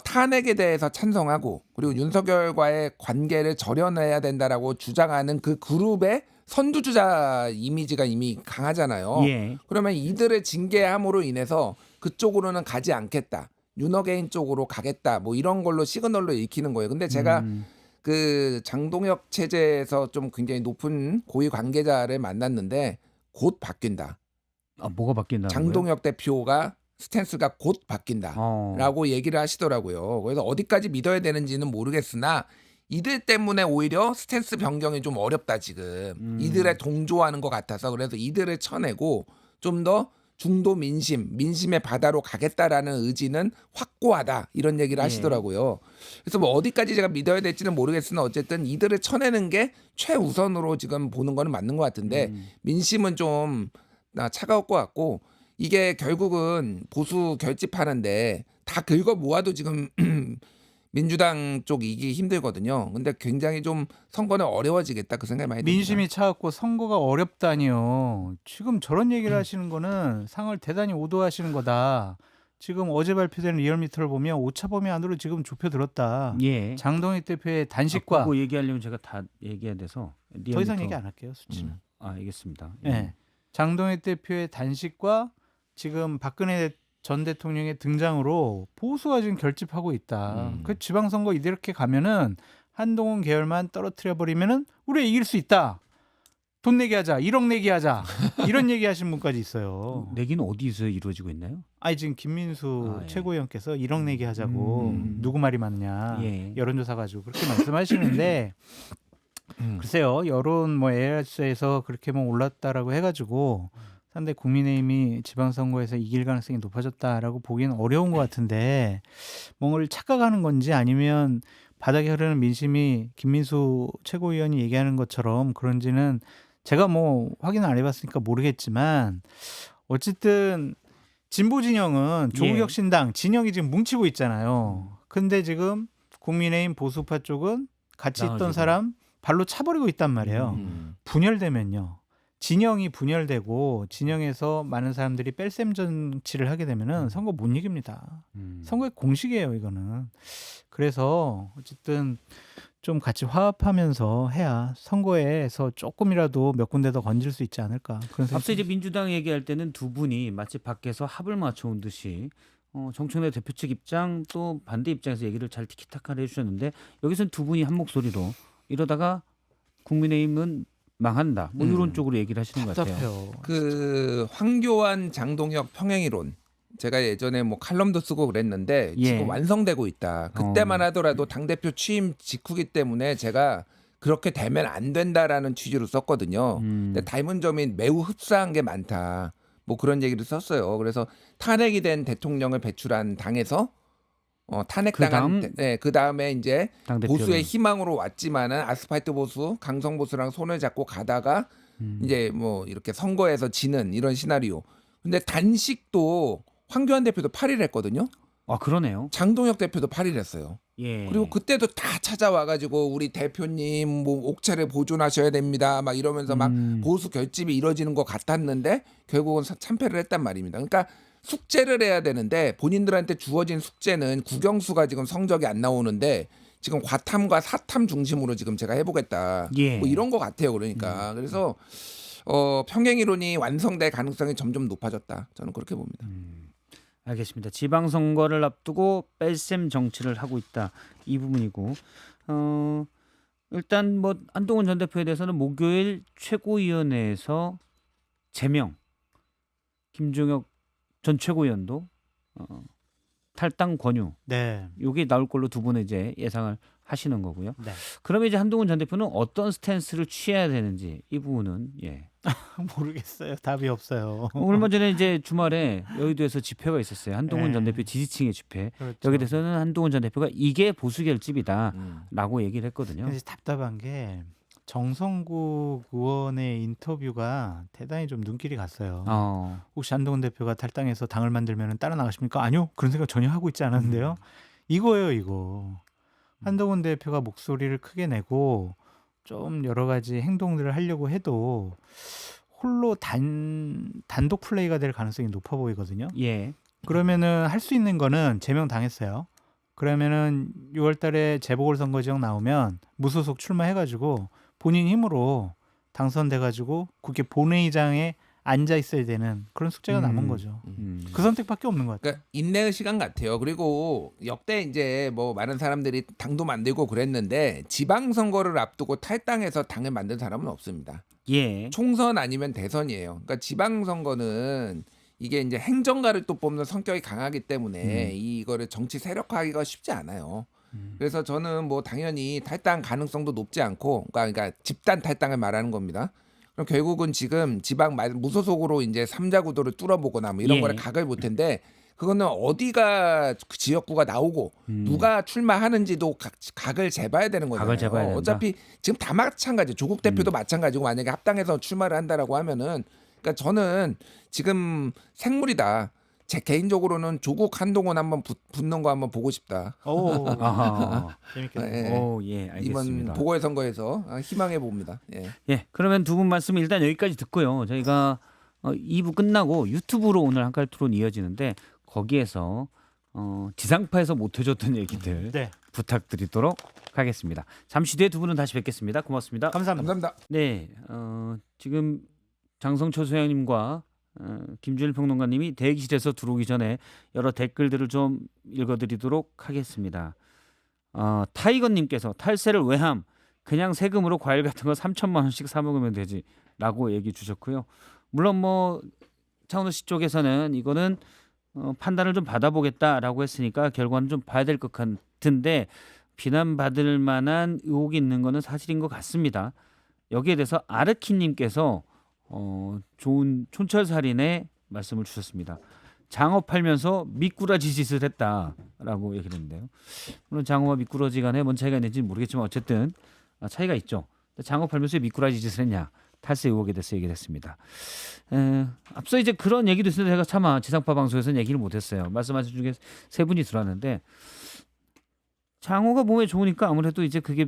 탄핵에 대해서 찬성하고 그리고 윤석열과의 관계를 절연해야 된다라고 주장하는 그 그룹의 선두주자 이미지가 이미 강하잖아요. 예. 그러면 이들을 징계함으로 인해서 그쪽으로는 가지 않겠다. 윤어게인 쪽으로 가겠다. 뭐 이런 걸로 시그널로 읽히는 거예요. 근데 제가 그 장동혁 체제에서 좀 굉장히 높은 고위 관계자를 만났는데 곧 바뀐다. 뭐가 바뀐다는 장동혁 대표가 스탠스가 곧 바뀐다라고 얘기를 하시더라고요. 그래서 어디까지 믿어야 되는지는 모르겠으나 이들 때문에 오히려 스탠스 변경이 좀 어렵다 지금. 이들에 동조하는 것 같아서 그래서 이들을 쳐내고 좀 더 중도 민심의 바다로 가겠다라는 의지는 확고하다 이런 얘기를 하시더라고요. 그래서 뭐 어디까지 제가 믿어야 될지는 모르겠으나 어쨌든 이들을 쳐내는 게 최우선으로 지금 보는 거는 맞는 것 같은데 민심은 좀 차가울 것 같고 이게 결국은 보수 결집하는데 다 긁어 모아도 지금 민주당 쪽 이기기 힘들거든요. 근데 굉장히 좀 선거는 어려워지겠다 그 생각이 많이 듭니다. 민심이 차갑고 선거가 어렵다니요. 지금 저런 얘기를 하시는 거는 상을 대단히 오도하시는 거다. 지금 어제 발표된 리얼미터를 보면 오차 범위 안으로 지금 좁혀들었다. 예. 장동익 대표의 단식과 그거 얘기하려면 제가 다 얘기해야 돼서 더 이상 얘기 안 할게요. 수치는. 알겠습니다. 네. 장동익 대표의 단식과 지금 박근혜 전 대통령의 등장으로 보수가 지금 결집하고 있다. 그 지방선거 이렇게 가면은 한동훈 계열만 떨어뜨려 버리면은 우리 이길 수 있다. 돈 내기 하자, 1억 내기 하자, 이런 얘기하신 분까지 있어요. 내기는 어디서 이루어지고 있나요? 아니 지금 김민수 예. 최고위원께서 1억 내기 하자고 누구 말이 맞냐 예. 여론조사 가지고 그렇게 말씀하시는데 글쎄요 여론 뭐 ARS에서 그렇게 뭐 올랐다라고 해가지고 상당히 국민의힘이 지방선거에서 이길 가능성이 높아졌다라고 보기는 어려운 것 같은데 뭔가를 착각하는 건지 아니면 바닥에 흐르는 민심이 김민수 최고위원이 얘기하는 것처럼 그런지는 제가 뭐 확인을 안 해봤으니까 모르겠지만 어쨌든 진보 진영은 조국혁신당 진영이 지금 뭉치고 있잖아요. 근데 지금 국민의힘 보수파 쪽은 같이 있던 나눠지고. 사람 발로 차버리고 있단 말이에요. 분열되면요. 진영이 분열되고 진영에서 많은 사람들이 뺄셈 정치를 하게 되면은 선거 못 이깁니다. 선거의 공식이에요, 이거는. 그래서 어쨌든 좀 같이 화합하면서 해야 선거에서 조금이라도 몇 군데 더 건질 수 있지 않을까. 그런 생각이 앞서 이제 민주당 얘기할 때는 두 분이 마치 밖에서 합을 맞춰온 듯이 정청래 대표 측 입장 또 반대 입장에서 얘기를 잘 티키타카를 해주셨는데 여기서는 두 분이 한 목소리로 이러다가 국민의힘은 망한다. 뭐 이런 쪽으로 얘기를 하시는 것 같아요. 답답해요. 그 황교안 장동혁 평행이론 제가 예전에 뭐 칼럼도 쓰고 그랬는데 예. 지금 완성되고 있다. 그때만 하더라도 당대표 취임 직후기 때문에 제가 그렇게 되면 안 된다라는 취지로 썼거든요. 근데 닮은 점이 매우 흡사한 게 많다. 뭐 그런 얘기를 썼어요. 그래서 탄핵이 된 대통령을 배출한 당에서 탄핵당한 그 다음에 이제 당대표를. 보수의 희망으로 왔지만은 아스팔트 보수, 강성 보수랑 손을 잡고 가다가 이제 뭐 이렇게 선거에서 지는 이런 시나리오. 근데 단식도 황교안 대표도 8일 했거든요. 아 그러네요. 장동혁 대표도 8일 했어요. 예. 그리고 그때도 다 찾아와가지고 우리 대표님 뭐 옥체를 보존하셔야 됩니다. 막 이러면서 막 보수 결집이 이루어지는 것 같았는데 결국은 참패를 했단 말입니다. 그러니까 숙제를 해야 되는데 본인들한테 주어진 숙제는 국영수가 지금 성적이 안 나오는데 지금 과탐과 사탐 중심으로 지금 제가 해보겠다. 예. 뭐 이런 것 같아요. 그러니까 그래서 평행이론이 완성될 가능성이 점점 높아졌다. 저는 그렇게 봅니다. 알겠습니다. 지방선거를 앞두고 뺄셈 정치를 하고 있다. 이 부분이고 일단 뭐 한동훈 전 대표에 대해서는 목요일 최고위원회에서 제명 김종혁 전 최고위원도 탈당 권유 네. 요게 나올 걸로 두 분은 이제 예상을 하시는 거고요. 네. 그러면 이제 한동훈 전 대표는 어떤 스탠스를 취해야 되는지 이 부분은 모르겠어요. 답이 없어요. 얼마 전에 이제 주말에 여의도에서 집회가 있었어요. 한동훈 네. 전 대표 지지층의 집회. 그렇죠. 여기 대해서는 한동훈 전 대표가 이게 보수 결집이다라고 얘기를 했거든요. 근데 답답한 게 정성국 의원의 인터뷰가 대단히 좀 눈길이 갔어요. 혹시 한동훈 대표가 탈당해서 당을 만들면 따라 나가십니까? 아니요. 그런 생각 전혀 하고 있지 않았는데요. 이거예요, 이거. 한동훈 대표가 목소리를 크게 내고 좀 여러 가지 행동들을 하려고 해도 홀로 단독 플레이가 될 가능성이 높아 보이거든요. 예. 그러면은 할 수 있는 거는 제명 당했어요. 그러면은 6월 달에 재보궐선거 지역 나오면 무소속 출마해가지고 본인 힘으로 당선돼가지고 국회 본회의장에 앉아 있어야 되는 그런 숙제가 남은 거죠. 그 선택밖에 없는 것 같아요. 그러니까 인내의 시간 같아요. 그리고 역대 이제 뭐 많은 사람들이 당도 만들고 그랬는데 지방선거를 앞두고 탈당해서 당을 만든 사람은 없습니다. 예. 총선 아니면 대선이에요. 그러니까 지방선거는 이게 이제 행정가를 또 뽑는 성격이 강하기 때문에 이거를 정치 세력화하기가 쉽지 않아요. 그래서 저는 뭐 당연히 탈당 가능성도 높지 않고, 그러니까 집단 탈당을 말하는 겁니다. 그럼 결국은 지금 지방 무소속으로 이제 3자 구도를 뚫어보거나 뭐 이런 예. 거를 각을 볼 텐데 그거는 어디가 그 지역구가 나오고 누가 출마하는지도 각을 재봐야 되는 거잖아요. 각을 재봐야 된다. 어차피 지금 다 마찬가지. 조국 대표도 마찬가지고 만약에 합당해서 출마를 한다라고 하면은 그러니까 저는 지금 생물이다. 제 개인적으로는 조국 한동훈 한번 붙는 거 한번 보고 싶다. 오, 아하. 재밌겠네요. 예. 오, 예, 알겠습니다. 이번 보궐선거에서 희망해 봅니다. 예. 예, 그러면 두 분 말씀 일단 여기까지 듣고요. 저희가 2부 끝나고 유튜브로 오늘 한칼 토론 이어지는데 거기에서 지상파에서 못 해줬던 얘기들 네, 부탁드리도록 하겠습니다. 잠시 뒤에 두 분은 다시 뵙겠습니다. 고맙습니다. 감사합니다. 감사합니다. 네, 지금 장성철 소장님과 김준일 평론가님이 대기실에서 들어오기 전에 여러 댓글들을 좀 읽어드리도록 하겠습니다. 타이거님께서 탈세를 왜 함? 그냥 세금으로 과일 같은 거 3천만 원씩 사 먹으면 되지라고 얘기 주셨고요. 물론 뭐 차은우 씨 쪽에서는 이거는 판단을 좀 받아보겠다라고 했으니까 결과는 좀 봐야 될 것 같은데 비난받을 만한 의혹이 있는 거는 사실인 것 같습니다. 여기에 대해서 아르키님께서 좋은 촌철살인의 말씀을 주셨습니다. 장어 팔면서 미꾸라지 짓을 했다라고 얘기를 했는데요. 물론 장어와 미꾸라지 간에 뭔 차이가 있는지 모르겠지만 어쨌든 차이가 있죠. 장어 팔면서 미꾸라지 짓을 했냐. 탈세 의혹에 대해서 얘기를 했습니다. 앞서 이제 그런 얘기도 있었는데 제가 차마 지상파 방송에서는 얘기를 못했어요. 말씀하신 중에 세 분이 들어왔는데 장어가 몸에 좋으니까 아무래도 이제 그게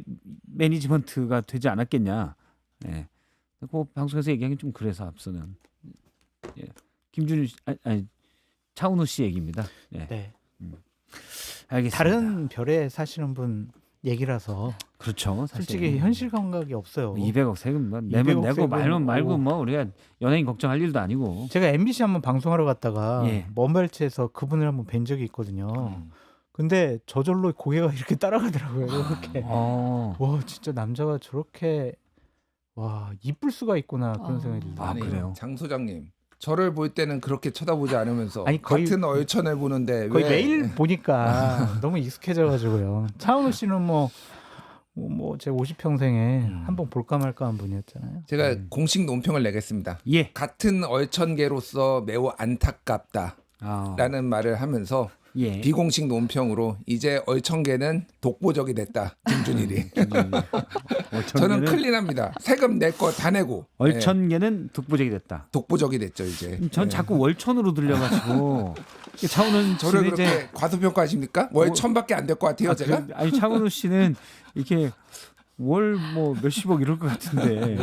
매니지먼트가 되지 않았겠냐. 예. 그 방송에서 얘기하기 좀 그래서 앞서는 김준일 씨, 아니 차은우 씨 얘기입니다. 예. 네. 알겠습니다. 다른 별에 사시는 분 얘기라서 그렇죠. 솔직히 현실 감각이 없어요. 200억 세금 내면 200억 내고 세금, 말면 말고 뭐 우리가 연예인 걱정할 일도 아니고. 제가 MBC 한번 방송하러 갔다가 예. 먼발치에서 그분을 한번 뵌 적이 있거든요. 근데 저절로 고개가 이렇게 따라가더라고요. 이렇게. 와 진짜 남자가 저렇게 와 이쁠 수가 있구나 그런 생각이 들어요. 아, 그래요? 장 소장님. 저를 볼 때는 그렇게 쳐다보지 않으면서 아니, 거의- 같은 얼천을 보는데 거의 왜 매일 보니까 너무 익숙해져가지고요. 차은우 씨는 제 50평생에 한 번 볼까 말까 한 분이었잖아요. 제가 공식 논평을 내겠습니다. 예. 같은 얼천계로서 매우 안타깝다라는 아, 말을 하면서 예. 비공식 논평으로 이제 얼천계는 독보적이 됐다. 김준일이. 저는 클린합니다. 세금 내 거 다 내고. 예, 얼천계는 독보적이 됐다. 독보적이 됐죠 이제. 전 예. 자꾸 월천으로 들려가지고 차은우 저를 씨는 그렇게 이제 과소평가하십니까? 월천밖에 안 될 것 같아요 제가. 아니 차은우 씨는 이렇게 월 뭐 몇십억 이럴 것 같은데.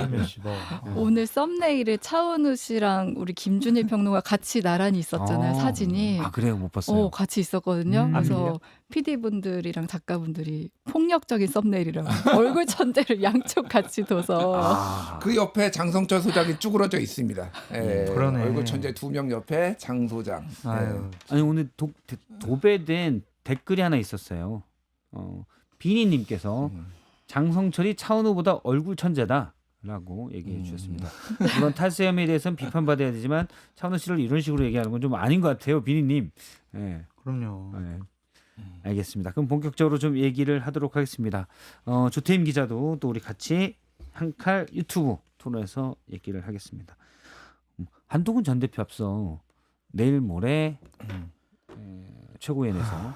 오늘 썸네일에 차은우 씨랑 우리 김준일 평론가 같이 나란히 있었잖아요. 사진이. 아 그래요, 못 봤어요. 같이 있었거든요. 음. 그래서 PD분들이랑 작가분들이 폭력적인 썸네일이라고 얼굴 천재를 양쪽 같이 둬서 아, 그 옆에 장성철 소장이 쭈그러져 있습니다. 예, 그러네. 얼굴 천재 2명 옆에 장 소장. 아유, 아니 오늘 도배된 댓글이 하나 있었어요. 비니님께서 장성철이 차은우보다 얼굴 천재다라고 얘기해 주셨습니다. 물론 탈세험에 대해서는 비판받아야 되지만 차은우 씨를 이런 식으로 얘기하는 건 좀 아닌 것 같아요, 비니님. 예. 그럼요. 네. 알겠습니다. 그럼 본격적으로 좀 얘기를 하도록 하겠습니다. 조태임 기자도 또 우리 같이 한칼 유튜브 토론에서 얘기를 하겠습니다. 한동훈 전 대표 앞서 내일 모레 최고위원회에서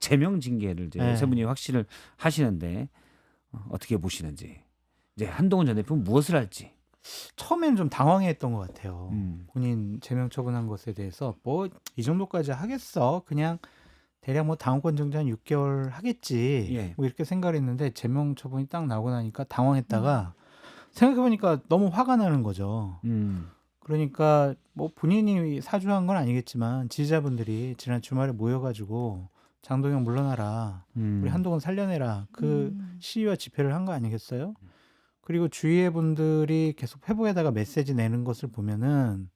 제명 징계를 이제 네. 세 분이 확신을 하시는데 어떻게 보시는지, 이제 한동훈 전 대표는 무엇을 할지. 처음에는 좀 당황했던 것 같아요. 음. 본인 제명 처분한 것에 대해서 뭐 이 정도까지 하겠어. 그냥 대략 뭐 당원권 정지 한 6개월 하겠지. 예. 뭐 이렇게 생각을 했는데 제명 처분이 딱 나오고 나니까 당황했다가 생각해보니까 너무 화가 나는 거죠. 그러니까 뭐 본인이 사주한 건 아니겠지만 지지자분들이 지난 주말에 모여가지고 장동영 물러나라. 우리 한동훈 살려내라. 그 시위와 집회를 한 거 아니겠어요? 그리고 주위의 분들이 계속 회복에다가 메시지 내는 것을 보면은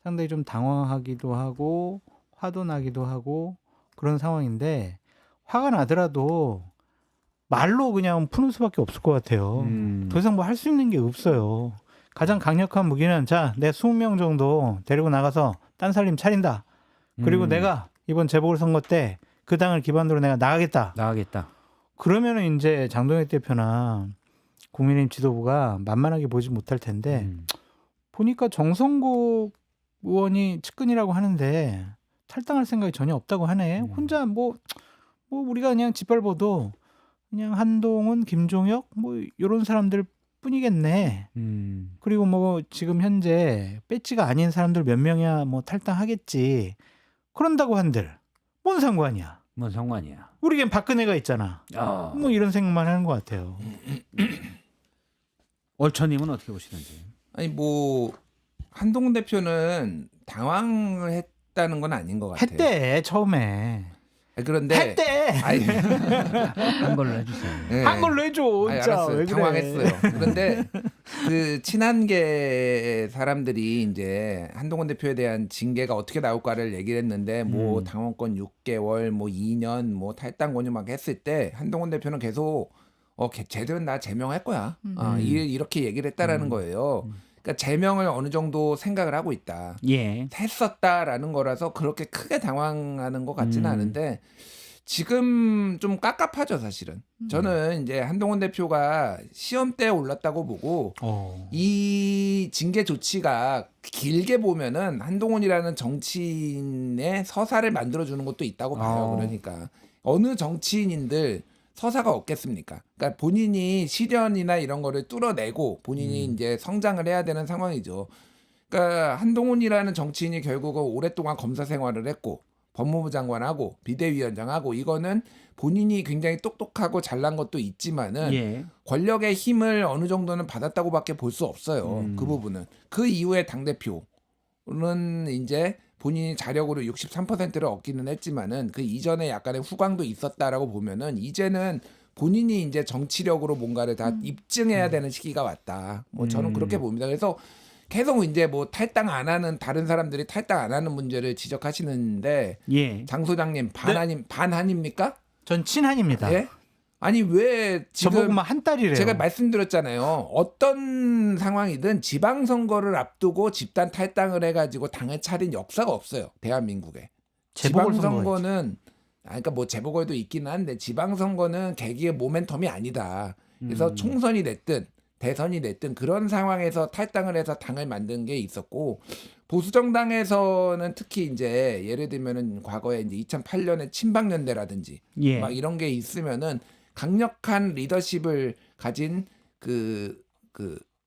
상당히 좀 당황하기도 하고 화도 나기도 하고 그런 상황인데 화가 나더라도 말로 그냥 푸는 수밖에 없을 것 같아요. 더 이상 뭐 할 수 있는 게 없어요. 가장 강력한 무기는 자, 내 20명 정도 데리고 나가서 딴 살림 차린다. 그리고 내가 이번 재보궐선거 때 그 당을 기반으로 내가 나가겠다. 그러면은 이제 장동혁 대표나 국민의힘 지도부가 만만하게 보지 못할 텐데 보니까 정성국 의원이 측근이라고 하는데 탈당할 생각이 전혀 없다고 하네. 혼자 뭐 우리가 그냥 짓밟아도 그냥 한동훈, 김종혁 뭐 이런 사람들 뿐이겠네. 그리고 뭐 지금 현재 배지가 아닌 사람들 몇 명이야 뭐 탈당하겠지. 그런다고 한들 뭔 상관이야. 뭔 상관이야. 우리겐 박근혜가 있잖아. 뭐 이런 생각만 하는 것 같아요. 월천님은 어떻게 보시는지. 아니 뭐 한동훈 대표는 당황을 했다는 건 아닌 것 같아요. 했대 처음에. 그런데 했대. 아니, 한 걸로 해주세요. 예. 한 걸로 해줘. 아니, 진짜 알았어요. 왜 그래. 당황했어요. 그런데 그 친한계 사람들이 이제 한동훈 대표에 대한 징계가 어떻게 나올까를 얘기를 했는데 뭐 당원권 6개월, 뭐 2년, 뭐 탈당 권유 막 했을 때 한동훈 대표는 계속 쟤들은 나 제명할 거야. 이렇게 얘기를 했다라는 거예요. 그러니까 제명을 어느 정도 생각을 하고 있다. 예. 했었다라는 거라서 그렇게 크게 당황하는 것 같지는 않은데 지금 좀 깝깝하죠, 사실은. 저는 이제 한동훈 대표가 시험대에 올랐다고 보고 이 징계 조치가 길게 보면은 한동훈이라는 정치인의 서사를 만들어주는 것도 있다고 봐요. 그러니까 어느 정치인인들 서사가 없겠습니까? 그러니까 본인이 시련이나 이런 거를 뚫어내고 본인이 이제 성장을 해야 되는 상황이죠. 그러니까 한동훈이라는 정치인이 결국은 오랫동안 검사 생활을 했고 법무부 장관하고 비대위원장하고 이거는 본인이 굉장히 똑똑하고 잘난 것도 있지만은 예. 권력의 힘을 어느 정도는 받았다고밖에 볼 수 없어요. 그 부분은. 그 이후에 당대표는 이제 본인이 자력으로 63%를 얻기는 했지만은 그 이전에 약간의 후광도 있었다라고 보면은 이제는 본인이 이제 정치력으로 뭔가를 다 입증해야 되는 시기가 왔다. 뭐 저는 그렇게 봅니다. 그래서 계속 이제 뭐 탈당 안 하는 다른 사람들이 탈당 안 하는 문제를 지적하시는데 예. 장 소장님 반한입니까? 전 친한입니다. 예? 아니 왜 지금 저보고만 한 달이래요. 제가 말씀드렸잖아요. 어떤 상황이든 지방선거를 앞두고 집단 탈당을 해가지고 당을 차린 역사가 없어요. 대한민국에. 지방선거는 그러니까 뭐 재보궐도 있긴 한데 지방선거는 계기의 모멘텀이 아니다. 그래서 총선이 됐든 대선이 됐든 그런 상황에서 탈당을 해서 당을 만든 게 있었고 보수 정당에서는 특히 이제 예를 들면은 과거에 이제 2008년에 친박연대라든지 예. 막 이런 게 있으면은 강력한 리더십을 가진 그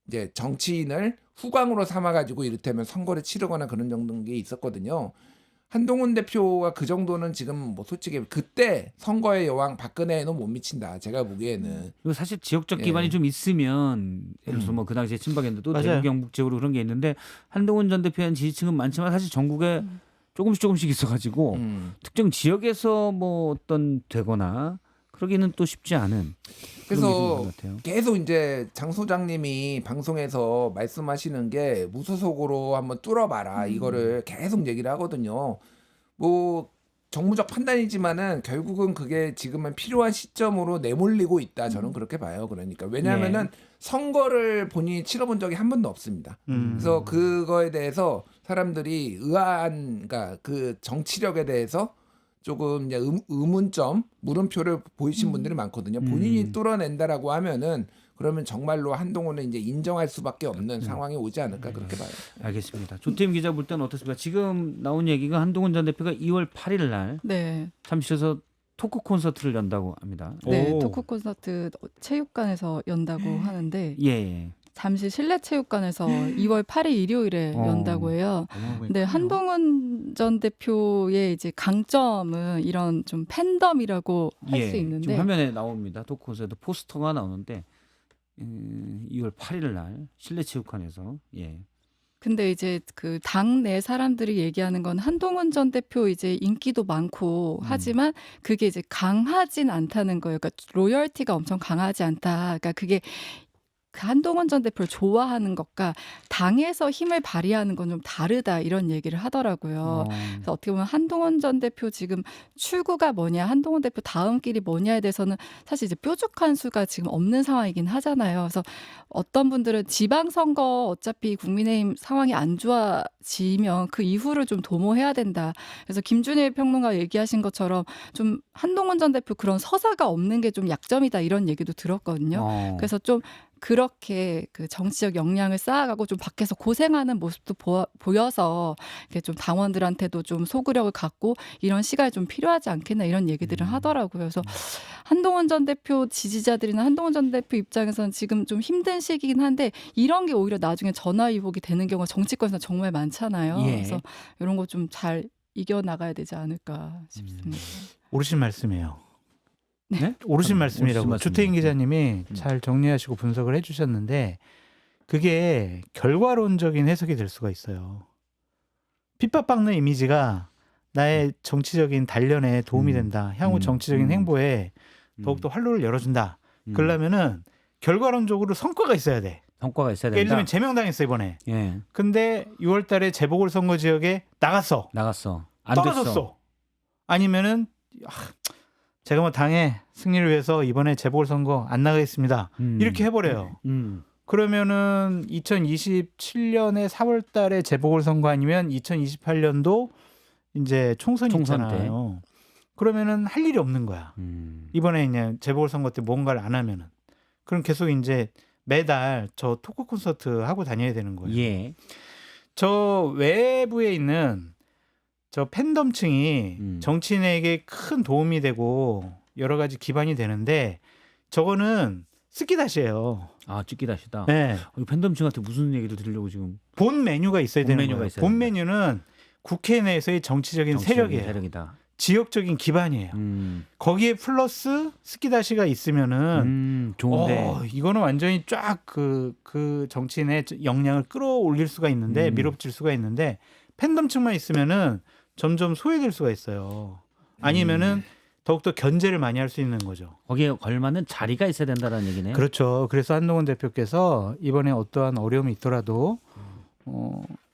이제 정치인을 후광으로 삼아가지고 이를테면 선거를 치르거나 그런 정도인 게 있었거든요. 한동훈 대표가 그 정도는 지금 뭐 솔직히 그때 선거의 여왕 박근혜에는 못 미친다. 제가 보기에는. 그리고 사실 지역적 예. 기반이 좀 있으면 예를 들어서 뭐 그 당시에 친박연대도 맞아요. 대구 경북 지역으로 그런 게 있는데 한동훈 전 대표의 지지층은 많지만 사실 전국에 조금씩 있어가지고 특정 지역에서 뭐 어떤 되거나 그러기는 또 쉽지 않은 그런 게 있는 그래서 것 같아요. 계속 이제 장 소장님이 방송에서 말씀하시는 게 무소속으로 한번 뚫어봐라 이거를 계속 얘기를 하거든요. 뭐 정무적 판단이지만은 결국은 그게 지금은 필요한 시점으로 내몰리고 있다. 저는 그렇게 봐요. 그러니까 왜냐하면은 선거를 본인이 치러본 적이 한 번도 없습니다. 그래서 그거에 대해서 사람들이 그러니까 그 정치력에 대해서 조금 이제 의문점, 물음표를 보이신 분들이 많거든요. 본인이 뚫어낸다라고 하면은 그러면 정말로 한동훈은 이제 인정할 수밖에 없는 상황이 오지 않을까 그렇게 봐요. 알겠습니다. 조태임 기자 볼 때는 어떻습니까? 지금 나온 얘기가 한동훈 전 대표가 2월 8일 날 네. 잠실에서 토크 콘서트를 연다고 합니다. 네, 오. 토크 콘서트 체육관에서 연다고 하는데 예. 잠시 실내체육관에서 2월 8일 일요일에 연다고 해요. 근데 한동훈 전 대표의 이제 강점은 이런 좀 팬덤이라고 할 수 지금 있는데 화면에 나옵니다. 토크 콘서트 포스터가 나오는데 2월 8일 날 실내체육관에서 근데 이제 그 당내 사람들이 얘기하는 건 한동훈 전 대표 이제 인기도 많고 하지만 그게 이제 강하진 않다는 거예요. 그러니까 로열티가 엄청 강하지 않다. 그러니까 그게 그 한동훈 전 대표를 좋아하는 것과 당에서 힘을 발휘하는 건 좀 다르다 이런 얘기를 하더라고요. 그래서 어떻게 보면 한동훈 전 대표 지금 출구가 뭐냐, 한동훈 대표 다음 길이 뭐냐에 대해서는 사실 이제 뾰족한 수가 지금 없는 상황이긴 하잖아요. 그래서 어떤 분들은 지방선거 어차피 국민의힘 상황이 안 좋아지면 그 이후를 좀 도모해야 된다. 그래서 김준일 평론가 얘기하신 것처럼 좀 한동훈 전 대표 그런 서사가 없는 게 좀 약점이다 이런 얘기도 들었거든요. 그래서 좀 그렇게 그 정치적 역량을 쌓아가고 좀 밖에서 고생하는 모습도 보여서 이렇게 좀 당원들한테도 좀 소구력을 갖고 이런 시간이 좀 필요하지 않겠나 이런 얘기들을 하더라고요. 그래서 한동훈 전 대표 지지자들이나 한동훈 전 대표 입장에서는 지금 좀 힘든 시기긴 한데 이런 게 오히려 나중에 전화위복이 되는 경우가 정치권에서 정말 많잖아요. 그래서 이런 거 좀 잘 이겨나가야 되지 않을까 싶습니다. 옳으신 말씀이에요. 네? 옳으신 옳으신 말씀이라고 말씀이네요. 주태인 기자님이 잘 정리하시고 분석을 해주셨는데 그게 결과론적인 해석이 될 수가 있어요. 핍박받는 이미지가 나의 정치적인 단련에 도움이 된다. 향후 정치적인 행보에 더욱더 활로를 열어준다. 그러려면은 결과론적으로 성과가 있어야 돼. 성과가 있어야 예를 된다. 들면 제명당했어 이번에. 예, 근데 6월달에 재보궐선거 지역에 나갔어. 나갔어. 안 됐어. 떨어졌어. 아니면은 제가 뭐 당의 승리를 위해서 이번에 재보궐선거 안 나가겠습니다. 이렇게 해버려요. 그러면은 2027년에 4월달에 재보궐선거 아니면 2028년도 이제 총선이 총선 있잖아요. 그러면은 할 일이 없는 거야. 이번에 그냥 재보궐선거 때 뭔가를 안 하면은 그럼 계속 이제 매달 저 토크 콘서트 하고 다녀야 되는 거예요. 예. 저 외부에 있는 저 팬덤층이 정치인에게 큰 도움이 되고 여러 가지 기반이 되는데 저거는 쓰기다시예요. 아, 찍기다시다. 네. 팬덤층한테 무슨 얘기를 드리려고 지금 본 메뉴가 있어야 본 되는 메뉴가 거예요. 있어야 본 된다. 메뉴는 국회 내에서의 정치적인 세력이에요. 세력이다. 지역적인 기반이에요. 거기에 플러스 스키다시가 있으면은 좋은데. 이거는 완전히 쫙 그 정치인의 역량을 끌어올릴 수가 있는데 밀어붙일 수가 있는데 팬덤층만 있으면은 점점 소외될 수가 있어요. 아니면은 더욱더 견제를 많이 할 수 있는 거죠. 거기에 걸맞는 자리가 있어야 된다는 얘기네요. 그렇죠. 그래서 한동훈 대표께서 이번에 어떠한 어려움이 있더라도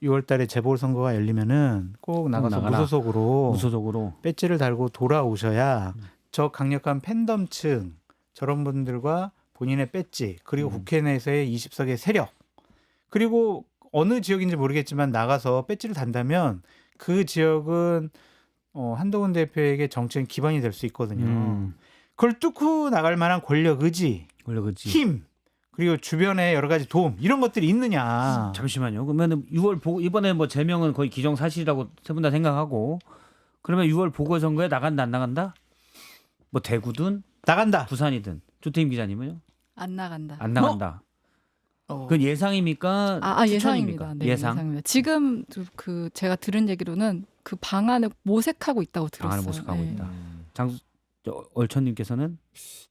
6월달에 재보궐선거가 열리면은 꼭 나가서 나가라. 무소속으로 배지를 달고 돌아오셔야 저 강력한 팬덤층 저런 분들과 본인의 배지 그리고 국회 내에서의 20석의 세력 그리고 어느 지역인지 모르겠지만 나가서 배지를 단다면 그 지역은 한동훈 대표에게 정치적 기반이 될 수 있거든요. 그걸 뚫고 나갈 만한 권력 의지, 힘 그리고 주변에 여러 가지 도움 이런 것들이 있느냐. 잠시만요. 그러면 6월 보고 이번에 뭐 제명은 거의 기정사실이라고 세 분 다 생각하고 그러면 6월 보궐선거에 나간다 안 나간다? 뭐 대구든 나간다. 부산이든 조태임 기자님은요? 안 나간다. 안 나간다. 그건 예상입니까? 예상입니다. 네, 예상. 예상입니다. 지금 그 제가 들은 얘기로는 그 방안을 모색하고 있다고 들었어요. 방안을 모색하고 네. 있다. 얼천님께서는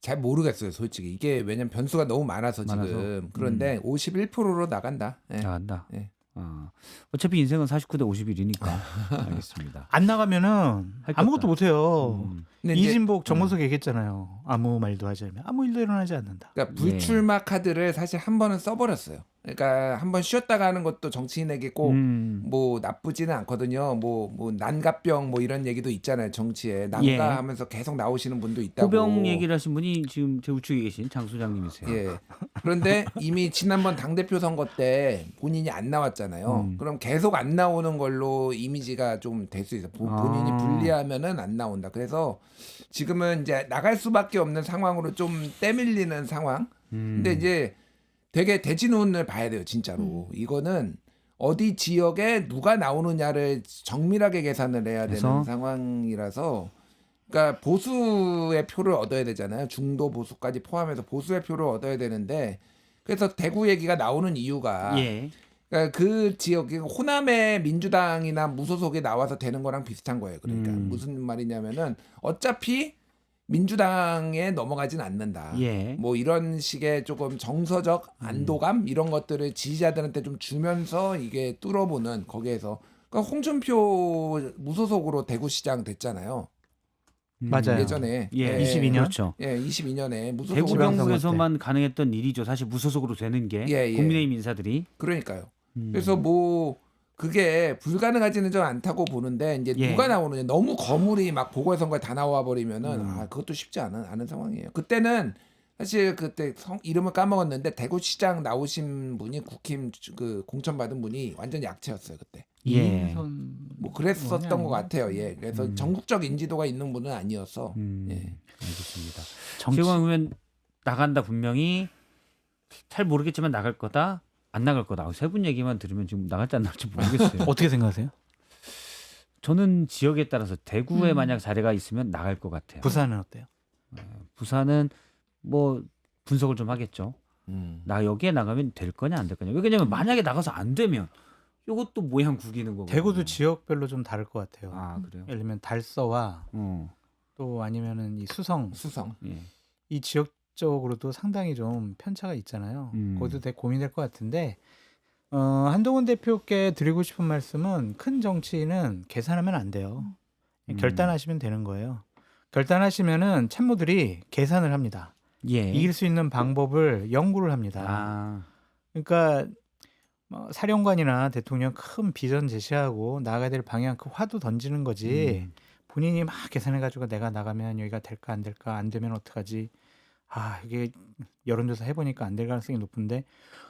잘 모르겠어요, 솔직히. 이게 왜냐면 변수가 너무 많아서 지금. 그런데 51%로 나간다. 예. 나간다. 예. 어차피 인생은 49대 51이니까. 알겠습니다. 안 나가면은 할 게 아무것도 없다. 못해요. 근데 이제 이진복 정무석 얘기했잖아요. 아무 말도 하지 않으면 아무 일도 일어나지 않는다. 그러니까 불출마 카드를 사실 한 번은 써버렸어요. 그러니까 한 번 쉬었다가 하는 것도 정치인에게 꼭 뭐 나쁘지는 않거든요. 뭐 난가병 뭐 이런 얘기도 있잖아요. 정치에 난가하면서 계속 나오시는 분도 있다고. 호병 얘기를 하신 분이 지금 제 우측에 계신 장 소장님이세요. 예. 그런데 이미 지난번 당대표 선거 때 본인이 안 나왔잖아요. 그럼 계속 안 나오는 걸로 이미지가 좀 될 수 있어요. 본인이 불리하면은 안 나온다. 그래서 지금은 이제 나갈 수밖에 없는 상황으로 좀 떼밀리는 상황. 근데 이제 되게 대진운을 봐야 돼요, 진짜로. 이거는 어디 지역에 누가 나오느냐를 정밀하게 계산을 해야 되는 상황이라서 그러니까 보수의 표를 얻어야 되잖아요. 중도 보수까지 포함해서 보수의 표를 얻어야 되는데 그래서 대구 얘기가 나오는 이유가 그러니까 그 지역 호남의 민주당이나 무소속이 나와서 되는 거랑 비슷한 거예요. 그러니까 무슨 말이냐면은 어차피 민주당에 넘어가진 않는다. 뭐 이런 식의 조금 정서적 안도감 이런 것들을 지지자들한테 좀 주면서 이게 뚫어보는 거기에서 그러니까 홍준표 무소속으로 대구시장 됐잖아요. 맞아요. 예전에 22년. 그렇죠. 22년에 무소속으로 대구 지방선거 경북에서만 가능했던 일이죠. 사실 무소속으로 되는 게 국민의힘 인사들이. 그러니까요. 그래서 뭐 그게 불가능하지는 좀 않다고 보는데 이제 누가 나오느냐 너무 거물이 막 보궐선거에 다 나와 버리면은 그것도 쉽지 않은 상황이에요. 그때는 사실 그때 이름을 까먹었는데 대구시장 나오신 분이 국힘 그 공천 받은 분이 완전 약체였어요 그때. 뭐 그랬었던 것 같아요. 그래서 전국적 인지도가 있는 분은 아니어서. 알겠습니다. 지금 그러면 나간다 분명히 잘 모르겠지만 나갈 거다. 안 나갈 거다. 세 분 얘기만 들으면 지금 나갈지 안 나갈지 모르겠어요. 어떻게 생각하세요? 저는 지역에 따라서 대구에 만약 자리가 있으면 나갈 것 같아요. 부산은 어때요? 부산은 뭐 분석을 좀 하겠죠. 나 여기에 나가면 될 거냐 안 될 거냐. 왜냐면 만약에 나가서 안 되면 이것도 모양 구기는 거고. 대구도 지역별로 좀 다를 것 같아요. 그래요? 예를 들면 달서와 또 아니면은 이 수성. 이 지역적으로도 상당히 좀 편차가 있잖아요. 거기도 되게 고민될 것 같은데 한동훈 대표께 드리고 싶은 말씀은 큰 정치인은 계산하면 안 돼요. 결단하시면 되는 거예요. 결단하시면은 참모들이 계산을 합니다. 이길 수 있는 방법을 연구를 합니다. 그러니까 사령관이나 대통령 큰 비전 제시하고 나가야 될 방향 그 화두 던지는 거지. 본인이 막 계산해가지고 내가 나가면 여기가 될까 안 될까 안 되면 어떡하지. 이게 여론조사 해보니까 안 될 가능성이 높은데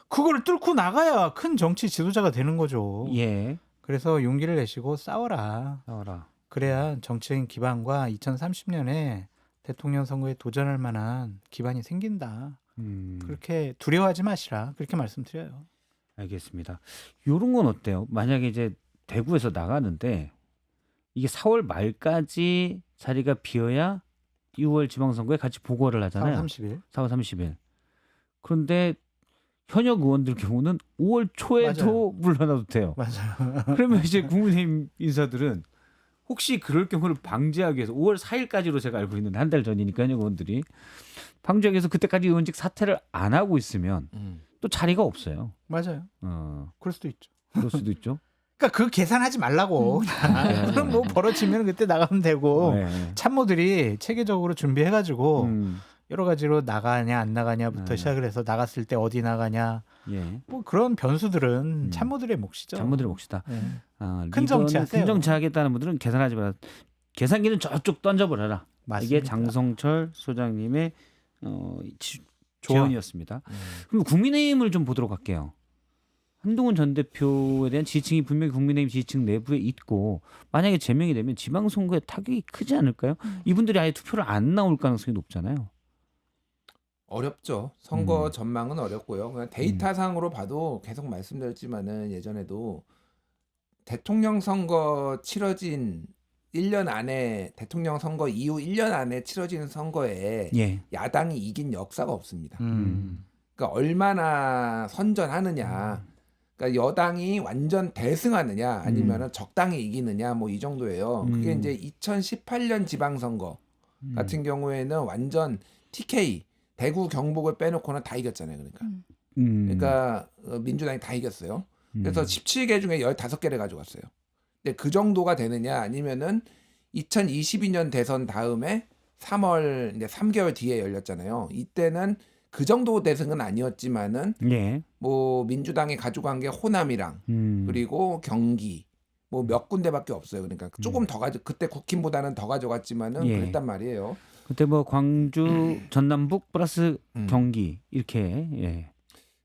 그거를 뚫고 나가야 큰 정치 지도자가 되는 거죠. 예. 그래서 용기를 내시고 싸워라. 나와라. 그래야 정치적인 기반과 2030년에 대통령 선거에 도전할 만한 기반이 생긴다. 그렇게 두려워하지 마시라. 그렇게 말씀드려요. 알겠습니다. 요런 건 어때요? 만약에 이제 대구에서 나가는데 이게 4월 말까지 자리가 비어야 6월 지방선거에 같이 보고를 4월 하잖아요. 30일. 4월 30일. 그런데 현역 의원들 경우는 5월 초에도 물러나도 돼요. 맞아요. 그러면 이제 국민의힘 인사들은 혹시 그럴 경우를 방지하기 위해서 5월 4일까지로 제가 알고 있는데 한 달 전이니까 현역 의원들이 방지하기 위해서 그때까지 의원직 사퇴를 안 하고 있으면 또 자리가 없어요. 맞아요. 그럴 수도 있죠. 그럴 수도 있죠. 그러니까 그 계산하지 말라고. 그럼 뭐 벌어지면 그때 나가면 되고 네. 참모들이 체계적으로 준비해가지고 음, 여러 가지로 나가냐 안 나가냐부터 시작을 해서 나갔을 때 어디 나가냐 예. 뭐 그런 변수들은 참모들의 몫이죠. 참모들의 몫이다. 네. 리더는 큰 정치하세요. 큰 정치하겠다는 분들은 계산하지 마라. 계산기는 저쪽 던져버려라. 맞습니다. 이게 장성철 소장님의 조언. 제언이었습니다. 그럼 국민의힘을 좀 보도록 할게요. 한동훈 전 대표에 대한 지지층이 분명히 국민의힘 지지층 내부에 있고 만약에 제명이 되면 지방선거에 타격이 크지 않을까요? 이분들이 아예 투표를 안 나올 가능성이 높잖아요. 어렵죠. 선거 전망은 어렵고요. 그냥 데이터상으로 봐도 계속 말씀드렸지만은 예전에도 대통령 선거 치러진 1년 안에 대통령 선거 이후 1년 안에 치러진 선거에 예. 야당이 이긴 역사가 없습니다. 음. 그러니까 얼마나 선전하느냐. 그러니까 여당이 완전 대승하느냐 아니면은 적당히 이기느냐 뭐 이 정도예요. 그게 이제 2018년 지방선거 같은 경우에는 완전 TK 대구 경북을 빼놓고는 다 이겼잖아요. 그러니까. 그러니까 민주당이 다 이겼어요. 그래서 17개 중에 15개를 가져갔어요. 근데 그 정도가 되느냐 아니면은 2022년 대선 다음에 3월 이제 3개월 뒤에 열렸잖아요. 이때는 그 정도 대승은 아니었지만은 예. 뭐 민주당이 가져간 게 호남이랑 그리고 경기 뭐 몇 군데밖에 없어요. 그러니까 조금 더 그때 국힘보다는 더 가져갔지만은 예. 그랬단 말이에요. 그때 뭐 광주 전남북 플러스 경기 이렇게 예.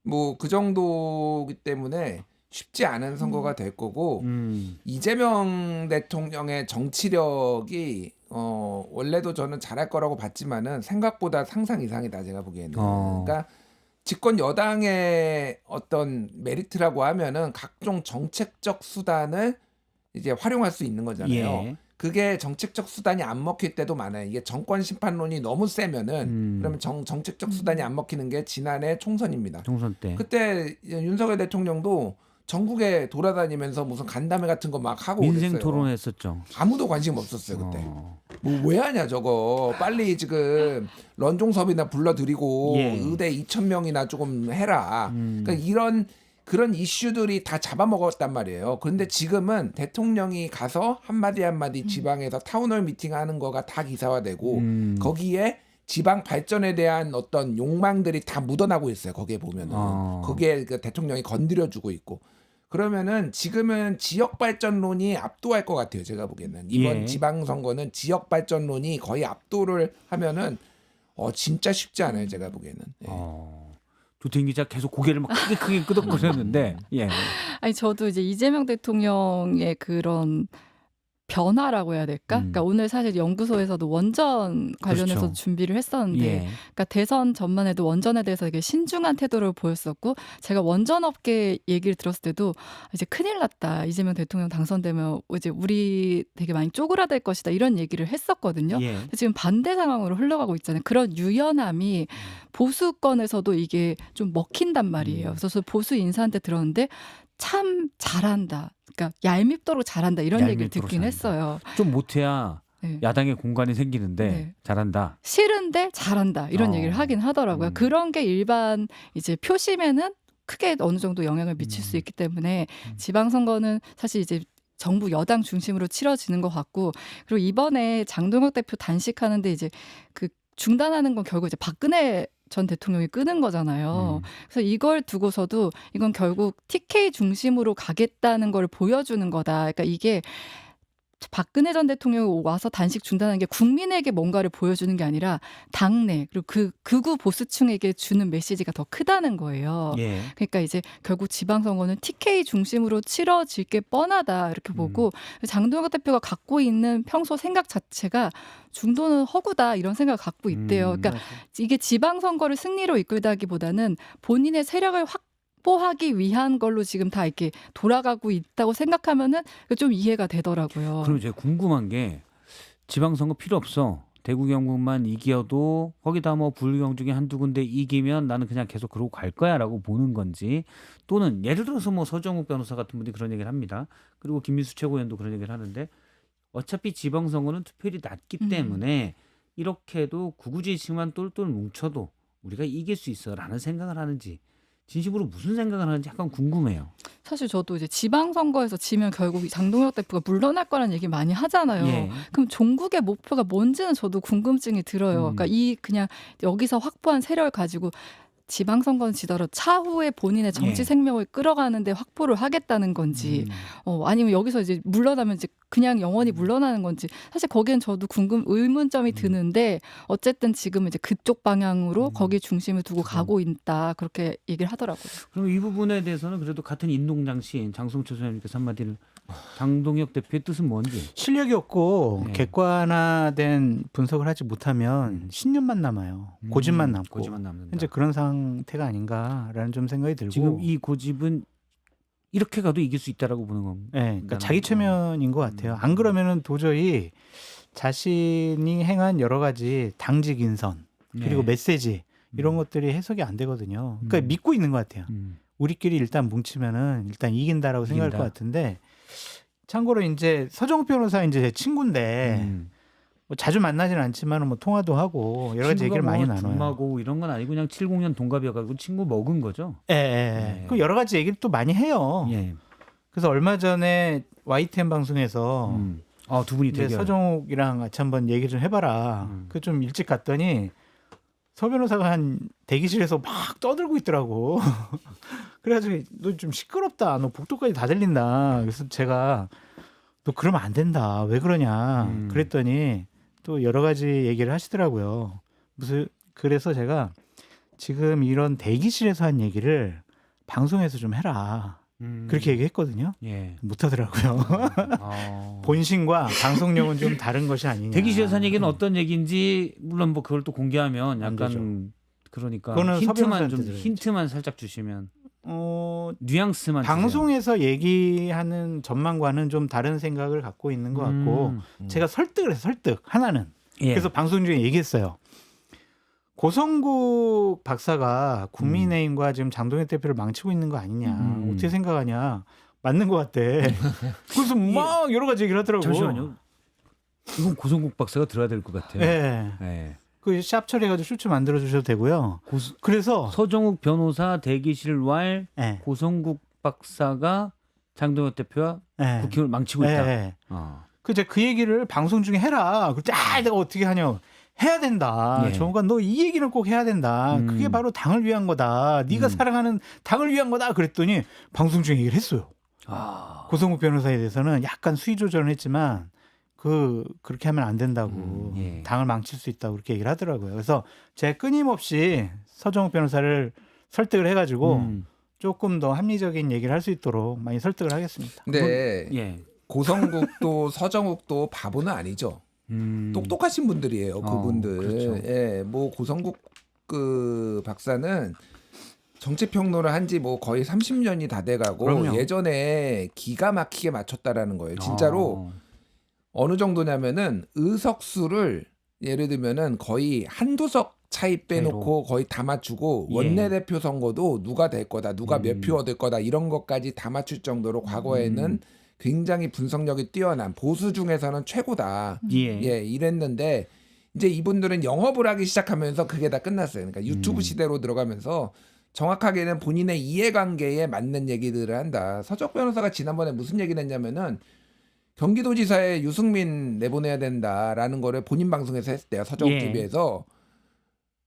뭐 그 정도기 때문에 쉽지 않은 선거가 될 거고 이재명 대통령의 정치력이 원래도 저는 잘할 거라고 봤지만은 생각보다 상상 이상이다 제가 보기에는. 그러니까 집권 여당의 어떤 메리트라고 하면은 각종 정책적 수단을 이제 활용할 수 있는 거잖아요. 예. 그게 정책적 수단이 안 먹힐 때도 많아요. 이게 정권 심판론이 너무 세면은 그러면 정책적 수단이 안 먹히는 게 지난해 총선입니다. 총선 때. 그때 윤석열 대통령도 전국에 돌아다니면서 무슨 간담회 같은 거 막 하고 민생 그랬어요. 토론했었죠. 아무도 관심 없었어요 그때. 뭐 왜 하냐 저거. 빨리 지금 런종섭이나 불러들이고 예. 의대 2,000명이나 조금 해라. 그러니까 그런 이슈들이 다 잡아먹었단 말이에요. 그런데 지금은 대통령이 가서 한마디 지방에서 타운홀 미팅하는 거가 다 기사화되고 거기에 지방 발전에 대한 어떤 욕망들이 다 묻어나고 있어요. 거기에 보면은 거기에 그 대통령이 건드려주고 있고 그러면은 지금은 지역 발전론이 압도할 것 같아요. 제가 보기에는 이번 예. 지방 선거는 지역 발전론이 거의 압도를 하면은 진짜 쉽지 않아요. 제가 보기에는. 예. 조태인 기자 계속 고개를 막 크게 끄덕거렸는데 예. 아니 저도 이제 이재명 대통령의 그런 변화라고 해야 될까? 그러니까 오늘 사실 연구소에서도 원전 관련해서 그렇죠. 준비를 했었는데, 예. 그러니까 대선 전만 해도 원전에 대해서 되게 신중한 태도를 보였었고, 제가 원전업계 얘기를 들었을 때도 이제 큰일 났다. 이재명 대통령 당선되면 이제 우리 되게 많이 쪼그라들 것이다. 이런 얘기를 했었거든요. 예. 근데 지금 반대 상황으로 흘러가고 있잖아요. 그런 유연함이 보수권에서도 이게 좀 먹힌단 말이에요. 그래서 보수 인사한테 들었는데 참 잘한다. 그러니까 얄밉도록 잘한다. 이런 얘기를 얄밉도록 듣긴 잘한다. 했어요. 좀 못해야 네. 야당의 공간이 생기는데 네. 잘한다. 싫은데 잘한다. 이런 얘기를 하긴 하더라고요. 그런 게 일반 이제 표심에는 크게 어느 정도 영향을 미칠 수 있기 때문에 지방선거는 사실 이제 정부 여당 중심으로 치러지는 것 같고, 그리고 이번에 장동혁 대표 단식하는데 이제 그 중단하는 건 결국 이제 박근혜 전 대통령이 끄는 거잖아요. 그래서 이걸 두고서도 이건 결국 TK 중심으로 가겠다는 걸 보여주는 거다. 그러니까 이게 박근혜 전 대통령이 와서 단식 중단하는 게 국민에게 뭔가를 보여주는 게 아니라 당내 그리고 그 극우 보수층에게 주는 메시지가 더 크다는 거예요. 예. 그러니까 이제 결국 지방선거는 TK 중심으로 치러질 게 뻔하다 이렇게 보고 장동혁 대표가 갖고 있는 평소 생각 자체가 중도는 허구다 이런 생각을 갖고 있대요. 그러니까 이게 지방선거를 승리로 이끌다기보다는 본인의 세력을 확보하기 위한 걸로 지금 다 이렇게 돌아가고 있다고 생각하면은 좀 이해가 되더라고요. 그럼 제가 궁금한 게 지방선거 필요 없어. 대구 경북만 이겨도 거기다 뭐 불경 중에 한두 군데 이기면 나는 그냥 계속 그러고 갈 거야라고 보는 건지, 또는 예를 들어서 뭐 서정욱 변호사 같은 분이 그런 얘기를 합니다. 그리고 김민수 최고위원도 그런 얘기를 하는데 어차피 지방선거는 투표율이 낮기 때문에 이렇게 해도 구구지층만 똘똘 뭉쳐도 우리가 이길 수 있어라는 생각을 하는지, 진심으로 무슨 생각을 하는지 약간 궁금해요. 사실 저도 이제 지방선거에서 지면 결국 장동혁 대표가 물러날 거라는 얘기 많이 하잖아요. 예. 그럼 종국의 목표가 뭔지는 저도 궁금증이 들어요. 그러니까 이 그냥 여기서 확보한 세력을 가지고 지방선거는 지더라도 차후에 본인의 정치 예. 생명을 끌어가는데 확보를 하겠다는 건지, 아니면 여기서 이제 물러나면 이제 그냥 영원히 물러나는 건지, 사실 거기엔 저도 의문점이 드는데 어쨌든 지금 이제 그쪽 방향으로 거기 중심을 두고 가고 있다 그렇게 얘기를 하더라고요. 그럼 이 부분에 대해서는 그래도 같은 인동장시인 장성철 소장님께서 한마디를, 장동혁 대표의 뜻은 뭔지. 실력이 없고 네. 객관화된 분석을 하지 못하면 신념만 남아요. 고집만 남고. 고집만 남는다. 현재 그런 상태가 아닌가라는 좀 생각이 들고. 지금 이 고집은 이렇게 가도 이길 수 있다라고 보는 겁니다. 네, 그러니까 자기 최면인 것 같아요. 안 그러면은 도저히 자신이 행한 여러 가지 당직 인선 그리고 네. 메시지 이런 것들이 해석이 안 되거든요. 그러니까 믿고 있는 것 같아요. 우리끼리 일단 뭉치면은 일단 이긴다라고 생각할 이긴다. 것 같은데, 참고로 이제 서정욱 변호사 이제 제 친구인데 뭐 자주 만나지는 않지만 뭐 통화도 하고 여러 가지 얘기를 많이 나눠요. dum하고 이런 건 아니고 그냥 70년 동갑이어가지고 친구 먹은 거죠. 예, 예. 네. 그 여러 가지 얘기를 또 많이 해요. 예. 그래서 얼마 전에 YTN 방송에서 두 분이 이제 대결. 서정욱이랑 같이 한번 얘기 좀 해봐라. 그 좀 일찍 갔더니 서 변호사가 한 대기실에서 막 떠들고 있더라고. 그래가지고 너 좀 시끄럽다. 너 복도까지 다 들린다. 그래서 제가 너 그러면 안 된다. 왜 그러냐. 그랬더니 또 여러 가지 얘기를 하시더라고요. 그래서 제가 지금 이런 대기실에서 한 얘기를 방송에서 좀 해라. 그렇게 얘기했거든요. 예. 못하더라고요. 본심과 방송용은 좀 다른 것이 아니냐. 대기실에서 한 얘기는 어떤 얘기인지 물론 뭐 그걸 또 공개하면 안 약간 그러니까 그거는 서 힌트만 변호사한테 좀 들어야지. 힌트만 살짝 주시면 뉘앙스만 방송에서 얘기하는 전망과는 좀 다른 생각을 갖고 있는 것 같고 제가 설득을 해서 하나는 예. 그래서 방송 중에 얘기했어요. 고성국 박사가 국민의힘과 지금 장동혁 대표를 망치고 있는 거 아니냐. 어떻게 생각하냐. 맞는 것 같대. 그래서 막 여러 가지 얘기를 하더라고. 잠시만요. 이건 고성국 박사가 들어야 될 것 같아요. 네. 예. 그 샵 처리해가지고 쇼츠 만들어 주셔도 되고요. 그래서 서정욱 변호사 대기실 왈 네. 고성국 박사가 장동혁 대표와 네. 국힘을 망치고 있다. 네. 그 얘기를 방송 중에 해라. 그때 내가 어떻게 하냐. 해야 된다. 예. 정우가 너 이 얘기는 꼭 해야 된다. 그게 바로 당을 위한 거다. 네가 사랑하는 당을 위한 거다. 그랬더니 방송 중에 얘기를 했어요. 고성국 변호사에 대해서는 약간 수위 조절을 했지만 그렇게 하면 안 된다고. 예. 당을 망칠 수 있다고 그렇게 얘기를 하더라고요. 그래서 제가 끊임없이 서정욱 변호사를 설득을 해가지고 조금 더 합리적인 얘기를 할 수 있도록 많이 설득을 하겠습니다. 근데 예. 고성국도 서정욱도 바보는 아니죠. 똑똑하신 분들이에요. 그분들. 그렇죠. 예, 뭐 고성국 그 박사는 정치 평론을 한지 뭐 거의 30년이 다 돼가고 그럼요. 예전에 기가 막히게 맞췄다라는 거예요. 진짜로 어느 정도냐면은 의석수를 예를 들면은 거의 한두 석 차이 빼놓고 거의 다 맞추고 예. 원내대표 선거도 누가 될 거다, 누가 몇 표 얻을 거다 이런 것까지 다 맞출 정도로 과거에는 굉장히 분석력이 뛰어난 보수 중에서는 최고다. 예. 이랬는데 이제 이분들은 영업을 하기 시작하면서 그게 다 끝났어요. 그러니까 유튜브 시대로 들어가면서 정확하게는 본인의 이해관계에 맞는 얘기들을 한다. 서적 변호사가 지난번에 무슨 얘기를 했냐면은 경기도지사에 유승민 내보내야 된다라는 거를 본인 방송에서 했을 때요. 서적 예. TV에서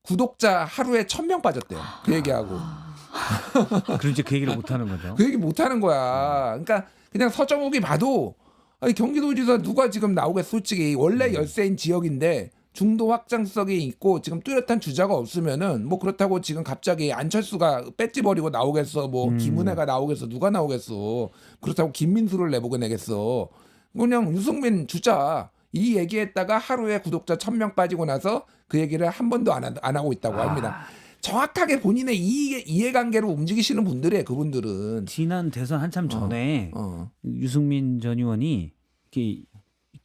구독자 하루에 1,000명 빠졌대요. 그 얘기하고. 그럼 이제 그 얘기를 못 하는 거죠. 그 얘기 못 하는 거야. 그러니까 그냥 서정욱이 봐도 아니, 경기도지사 누가 지금 나오겠어. 솔직히 원래 열세인 지역인데 중도 확장성이 있고 지금 뚜렷한 주자가 없으면은 뭐 그렇다고 지금 갑자기 안철수가 배지 버리고 나오겠어. 뭐 김은혜가 나오겠어. 누가 나오겠어. 그렇다고 김민수를 내보내겠어. 그냥 유승민 주자 이 얘기했다가 하루에 구독자 1,000명 빠지고 나서 그 얘기를 한 번도 안 하고 있다고 합니다. 정확하게 본인의 이해관계로 움직이시는 분들이에요. 그분들은. 지난 대선 한참 전에 유승민 전 의원이 이렇게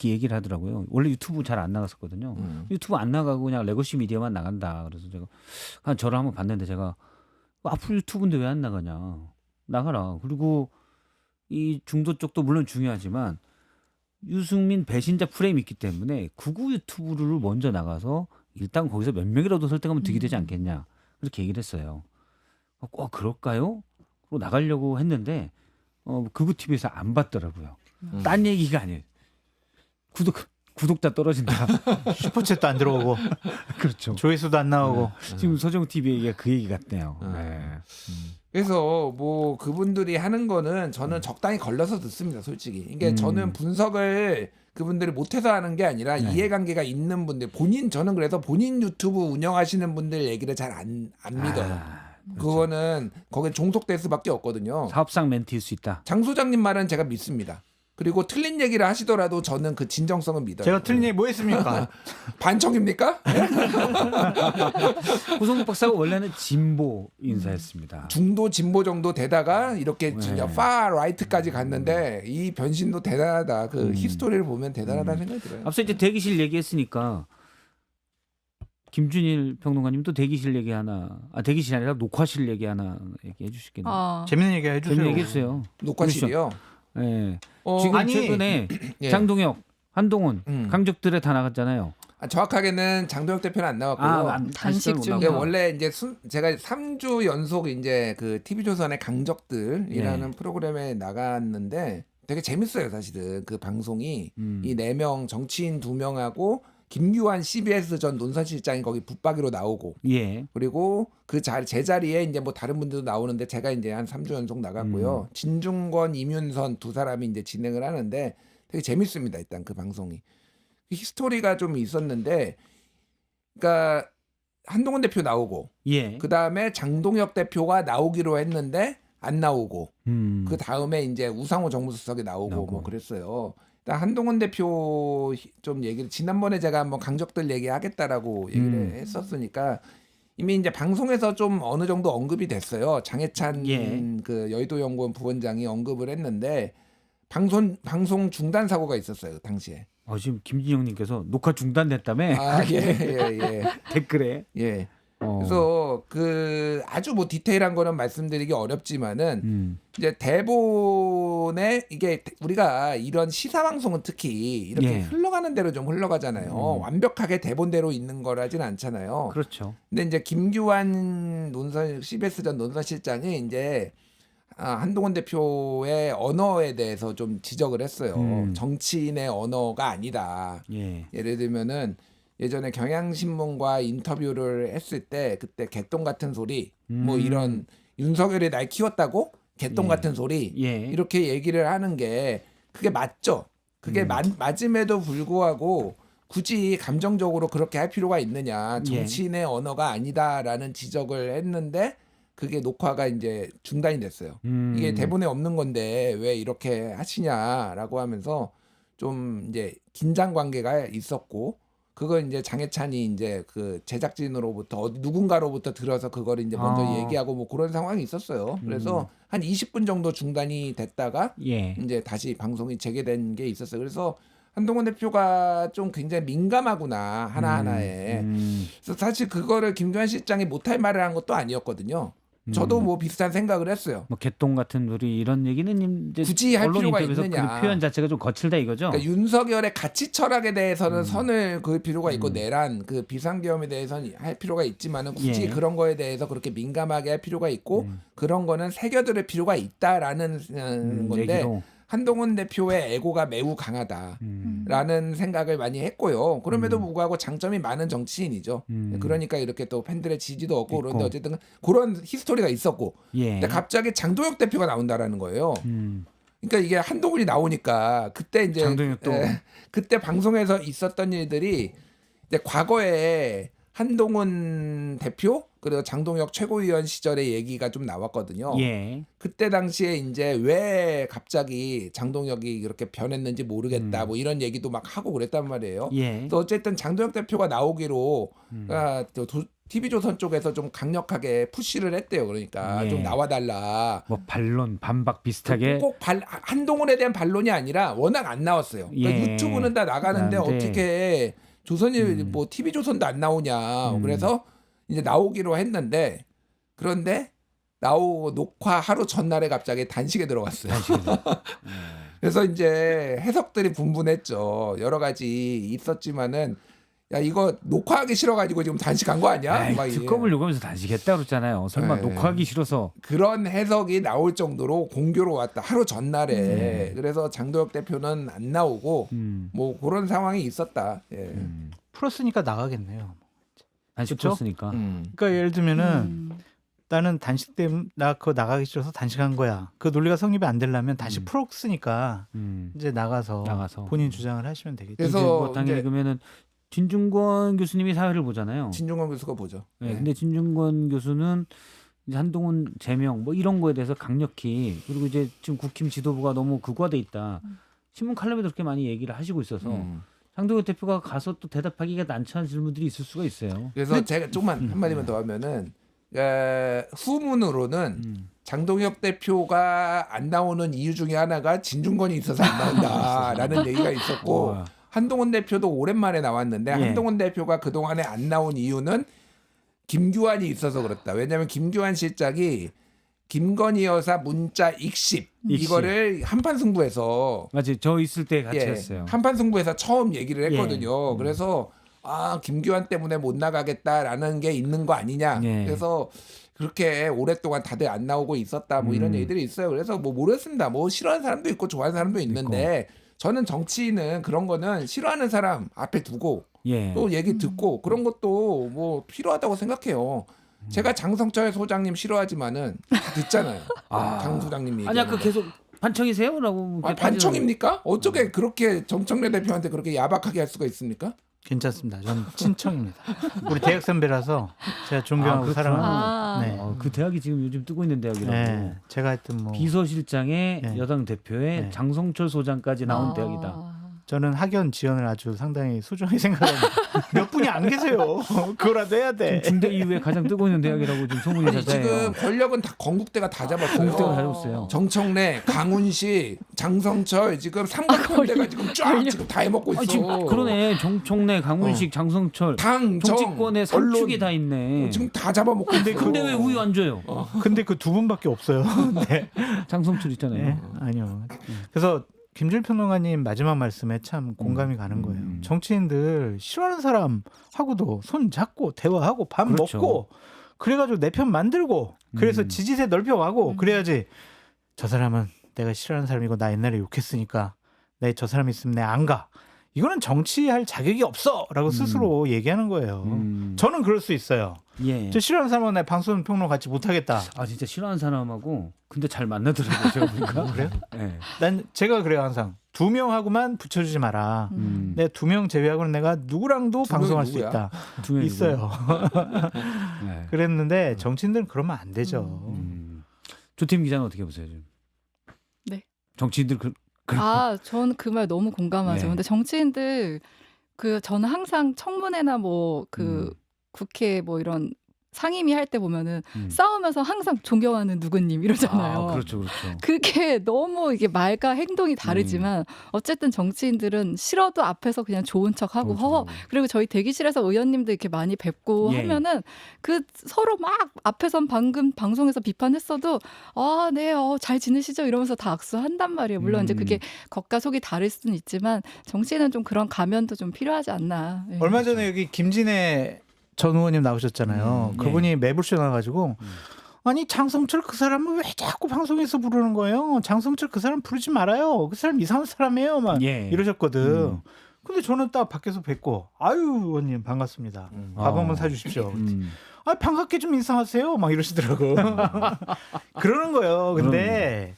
얘기를 하더라고요. 원래 유튜브 잘 안 나갔었거든요. 유튜브 안 나가고 그냥 레거시 미디어만 나간다. 그래서 제가 저를 한번 봤는데 제가 앞으로 유튜브인데 왜 안 나가냐. 나가라. 그리고 이 중도 쪽도 물론 중요하지만 유승민 배신자 프레임이 있기 때문에 구구 유튜브를 먼저 나가서 일단 거기서 몇 명이라도 설득하면 득이 되지 않겠냐. 그렇게 얘기를 했어요. 그럴까요? 그리고 나가려고 했는데 구구 TV에서 안 받더라고요. 딴 얘기가 아니에요. 구독자 떨어진다. 슈퍼챗도 안 들어오고 그렇죠. 조회수도 안 나오고 지금 서정 TV 얘기가 그 얘기 같네요. 네. 그래서 뭐 그분들이 하는 거는 저는 적당히 걸러서 듣습니다. 솔직히. 이게 저는 분석을 그분들이 못해서 하는 게 아니라 이해관계가 있는 분들 저는 그래서 본인 유튜브 운영하시는 분들 얘기를 잘 안 믿어요. 그렇죠. 그거는 거기에 종속될 수밖에 없거든요. 사업상 멘트일 수 있다. 장 소장님 말은 제가 믿습니다. 그리고 틀린 얘기를 하시더라도 저는 그 진정성은 믿어요. 제가 틀린 얘기 뭐 했습니까? 반청입니까? 구성국 박사가 원래는 진보 인사였습니다. 중도 진보 정도 되다가 이렇게 진짜 네. far right까지 갔는데 이 변신도 대단하다. 그 히스토리를 보면 대단하다는 생각이 들어요. 앞서 이제 대기실 얘기했으니까 김준일 평론가님도 대기실 얘기 하나, 대기실이 아니라 녹화실 얘기 하나 얘기해 주시겠네요. 재밌는 얘기 해주세요. 재밌는 얘기 해주세요. 녹화실이요. 네. 지금 아니, 최근에 예. 장동혁, 한동훈, 강적들에 다 나갔잖아요. 정확하게는 장동혁 대표는 안 나왔고요. 단식 못 중이요. 이게 나가고. 원래 이제 제가 3주 연속 이제 그 TV조선의 강적들이라는 프로그램에 나갔는데 되게 재밌어요, 사실은. 그 방송이 이 4명 정치인 2명하고 김규환 CBS 전 논산실장이 거기 붙박이로 나오고 예. 그리고 그 제자리에 이제 뭐 다른 분들도 나오는데 제가 이제 한 3주 연속 나갔고요. 진중권, 이윤선 두 사람이 이제 진행을 하는데 되게 재밌습니다. 일단 그 방송이. 히스토리가 좀 있었는데 그러니까 한동훈 대표 나오고 예. 그 다음에 장동혁 대표가 나오기로 했는데 안 나오고 그 그 다음에 이제 우상호 정무수석이 나오고 뭐 그랬어요. 일단 한동훈 대표 좀 얘기를 지난번에 제가 한번 강적들 얘기하겠다라고 얘기를 했었으니까 이미 이제 방송에서 좀 어느 정도 언급이 됐어요. 장해찬 그 여의도연구원 부원장이 언급을 했는데 방송 중단 사고가 있었어요 당시에. 지금 김진영님께서 녹화 중단됐다며 예. 댓글에. 예. 그래서 그 아주 뭐 디테일한 거는 말씀드리기 어렵지만은 이제 대본에 이게 우리가 이런 시사 방송은 특히 이렇게 흘러가는 대로 좀 흘러가잖아요. 완벽하게 대본대로 있는 거라진 않잖아요. 그렇죠. 근데 이제 김규환 CBS 전 논산실장이 이제 한동훈 대표의 언어에 대해서 좀 지적을 했어요. 정치인의 언어가 아니다. 예를 들면은 예전에 경향신문과 인터뷰를 했을 때 그때 개똥 같은 소리 뭐 이런 윤석열이 날 키웠다고 개똥 같은 소리 이렇게 얘기를 하는 게 그게 맞죠. 그게 맞음에도 불구하고 굳이 감정적으로 그렇게 할 필요가 있느냐. 정치인의 언어가 아니다라는 지적을 했는데 그게 녹화가 이제 중단이 됐어요. 이게 대본에 없는 건데 왜 이렇게 하시냐라고 하면서 좀 이제 긴장 관계가 있었고 그걸 이제 장해찬이 이제 그 제작진으로부터 누군가로부터 들어서 그걸 이제 먼저 얘기하고 뭐 그런 상황이 있었어요. 그래서 한 20분 정도 중단이 됐다가 이제 다시 방송이 재개된 게 있었어요. 그래서 한동훈 대표가 좀 굉장히 민감하구나 하나하나에. 그래서 사실 그거를 김규환 실장이 못할 말을 한 것도 아니었거든요. 저도 뭐 비슷한 생각을 했어요. 뭐 개똥 같은 소리 이런 얘기는 이제 굳이 할 언론 필요가 인터뷰에서 있느냐. 그 표현 자체가 좀 거칠다 이거죠. 그러니까 윤석열의 가치 철학에 대해서는 선을 그을 필요가 있고 내란 그 비상계엄에 대해서는 할 필요가 있지만은 굳이 그런 거에 대해서 그렇게 민감하게 할 필요가 있고 그런 거는 새겨들을 필요가 있다라는 건데 얘기로. 한동훈 대표의 에고가 매우 강하다. 라는 생각을 많이 했고요. 그럼에도 불구하고 장점이 많은 정치인이죠. 그러니까 이렇게 또 팬들의 지지도 얻고 있고. 그런데 어쨌든 그런 히스토리가 있었고 예. 근데 갑자기 장동혁 대표가 나온다라는 거예요. 그러니까 이게 한동훈이 나오니까 그때 이제 장동혁 또. 그때 방송에서 있었던 일들이 이제 과거에 한동훈 대표 그리고 장동혁 최고위원 시절의 얘기가 좀 나왔거든요. 예. 그때 당시에 이제 왜 갑자기 장동혁이 이렇게 변했는지 모르겠다 뭐 이런 얘기도 막 하고 그랬단 말이에요. 예. 또 어쨌든 장동혁 대표가 나오기로 TV조선 쪽에서 좀 강력하게 푸시를 했대요. 그러니까 예. 좀 나와달라. 뭐 반론 반박 비슷하게. 꼭 한동훈에 대한 반론이 아니라 워낙 안 나왔어요. 그러니까 예. 유튜브는 다 나가는데 나는데. 어떻게 조선이 뭐 TV조선도 안 나오냐. 그래서 이제 나오기로 했는데 그런데 녹화 하루 전날에 갑자기 단식에 들어갔어요. 그래서 이제 해석들이 분분했죠. 여러 가지 있었지만은 야 이거 녹화하기 싫어가지고 지금 단식한 거 아니야? 아이, 막 특검을 요구하면서 단식했다 그랬잖아요. 설마 네. 녹화하기 싫어서. 그런 해석이 나올 정도로 공교로 왔다. 하루 전날에. 그래서 장동혁 대표는 안 나오고 뭐 그런 상황이 있었다. 예. 풀었으니까 나가겠네요. 단식 그쵸? 풀었으니까. 그러니까 예를 들면은 나는 단식 때문에 나 그거 나가기 싫어서 단식한 거야. 그 논리가 성립이 안 되려면 단식 풀었으니까 이제 나가서 본인 주장을 하시면 되겠죠. 그래서 이제 뭐 당연히 이제- 그러면은 진중권 교수님이 사회를 보잖아요. 진중권 교수가 보죠. 네, 예. 근데 진중권 교수는 이제 한동훈 제명 뭐 이런 거에 대해서 강력히 그리고 이제 지금 국힘 지도부가 너무 극화돼 있다. 신문 칼럼에도 그렇게 많이 얘기를 하시고 있어서 장동혁 대표가 가서 또 대답하기가 난처한 질문들이 있을 수가 있어요. 그래서 제가 조금만 한마디만 더 하면은 후문으로는 장동혁 대표가 안 나오는 이유 중에 하나가 진중권이 있어서 안 나온다라는 얘기가 있었고 와. 한동훈 대표도 오랜만에 나왔는데 예. 한동훈 대표가 그동안에 안 나온 이유는 김규환이 있어서 그렇다. 왜냐하면 김규환 실장이 김건희 여사 문자 익십 이거를 한판 승부에서 맞지, 저 있을 때 같이 예, 했어요. 한판 승부에서 처음 얘기를 했거든요. 예. 그래서 김규환 때문에 못 나가겠다라는 게 있는 거 아니냐. 예. 그래서 그렇게 오랫동안 다들 안 나오고 있었다. 뭐 이런 얘기들이 있어요. 그래서 뭐 모르겠습니다. 뭐 싫어하는 사람도 있고 좋아하는 사람도 있는데 저는 정치인은 그런 거는 싫어하는 사람 앞에 두고 예. 또 얘기 듣고 그런 것도 뭐 필요하다고 생각해요. 제가 장성철 소장님 싫어하지만은 다 듣잖아요. 장 소장님이. 아니 아까 계속 반청이세요?라고. 반청입니까? 어떻게 그렇게 정청래 대표한테 그렇게 야박하게 할 수가 있습니까? 괜찮습니다. 저는 친청입니다. 우리 대학 선배라서 제가 존경하고 그렇구나. 사랑하고. 네. 그 대학이 지금 요즘 뜨고 있는 대학이라고. 네. 제가 하여튼 뭐 비서실장의 네. 여당 대표의 네. 장성철 소장까지 나온 대학이다. 저는 학연 지연을 아주 상당히 소중히 생각합니다. 몇 분이 안 계세요. 그거라도 해야 돼. 중대 이후에 가장 뜨고 있는 대학이라고 지금 소문이 아니, 자자해요. 지금 권력은 다 건국대가 다 잡았어요. 건국대가 다 잡았어요. 정청래, 강훈식, 장성철 지금 삼각편대가 지금 쫙 지금 다 해먹고 있어. 지금 그러네. 정청래, 강훈식, 장성철, 정치권의 삼축이 다 있네. 지금 다 잡아먹고 있어. 근데 왜 우유 안 줘요? 근데 그 두 분밖에 없어요. 네. 장성철 있잖아요. 네. 아니요. 그래서 김준일 평론가님 마지막 말씀에 참 공감이 가는 거예요. 정치인들 싫어하는 사람하고도 손 잡고 대화하고 밥 그렇죠. 먹고 그래가지고 내 편 만들고 그래서 지지세 넓혀가고 그래야지 저 사람은 내가 싫어하는 사람이고 나 옛날에 욕했으니까 내 저 사람 있으면 내 안 가. 이거는 정치할 자격이 없어라고 스스로 얘기하는 거예요. 저는 그럴 수 있어요. 예. 저 싫어하는 사람은 내 방송 평론 같이 못하겠다. 아 진짜 싫어하는 사람하고 근데 잘 만나더라고요. 제가 보니까. 그래요? 네. 난 제가 그래요 항상 2명하고만 붙여주지 마라. 내 2명 제외하고는 내가 누구랑도 두 명이 방송할 수 누구야? 있다. 두 명이고요. 있어요. 네. 그랬는데 정치인들은 그러면 안 되죠. 조팀 기자는 어떻게 보세요 지금? 네. 정치인들 저는 그 말 너무 공감하죠. 네. 근데 정치인들 저는 항상 청문회나 뭐 국회 뭐 이런 상임위 할 때 보면은 싸우면서 항상 존경하는 누구님 이러잖아요. 그렇죠, 그렇죠. 그게 너무 이게 말과 행동이 다르지만 어쨌든 정치인들은 싫어도 앞에서 그냥 좋은 척하고 허허. 그리고 저희 대기실에서 의원님들 이렇게 많이 뵙고 예. 하면은 그 서로 막 앞에선 방금 방송에서 비판했어도 네, 잘 지내시죠 이러면서 다 악수한단 말이에요. 물론 이제 그게 겉과 속이 다를 수는 있지만 정치인은 좀 그런 가면도 좀 필요하지 않나. 예. 얼마 전에 여기 김진애 전 의원님 나오셨잖아요. 그분이 매불쇼 나와가지고 아니 장성철 그 사람은 왜 자꾸 방송에서 부르는 거예요? 장성철 그 사람 부르지 말아요. 그 사람 이상한 사람이에요. 막 예. 이러셨거든. 근데 저는 딱 밖에서 뵙고 아유 의원님 반갑습니다. 밥 한번 사주십시오. 아 반갑게 좀 인사하세요. 막 이러시더라고. 그러는 거예요. 근데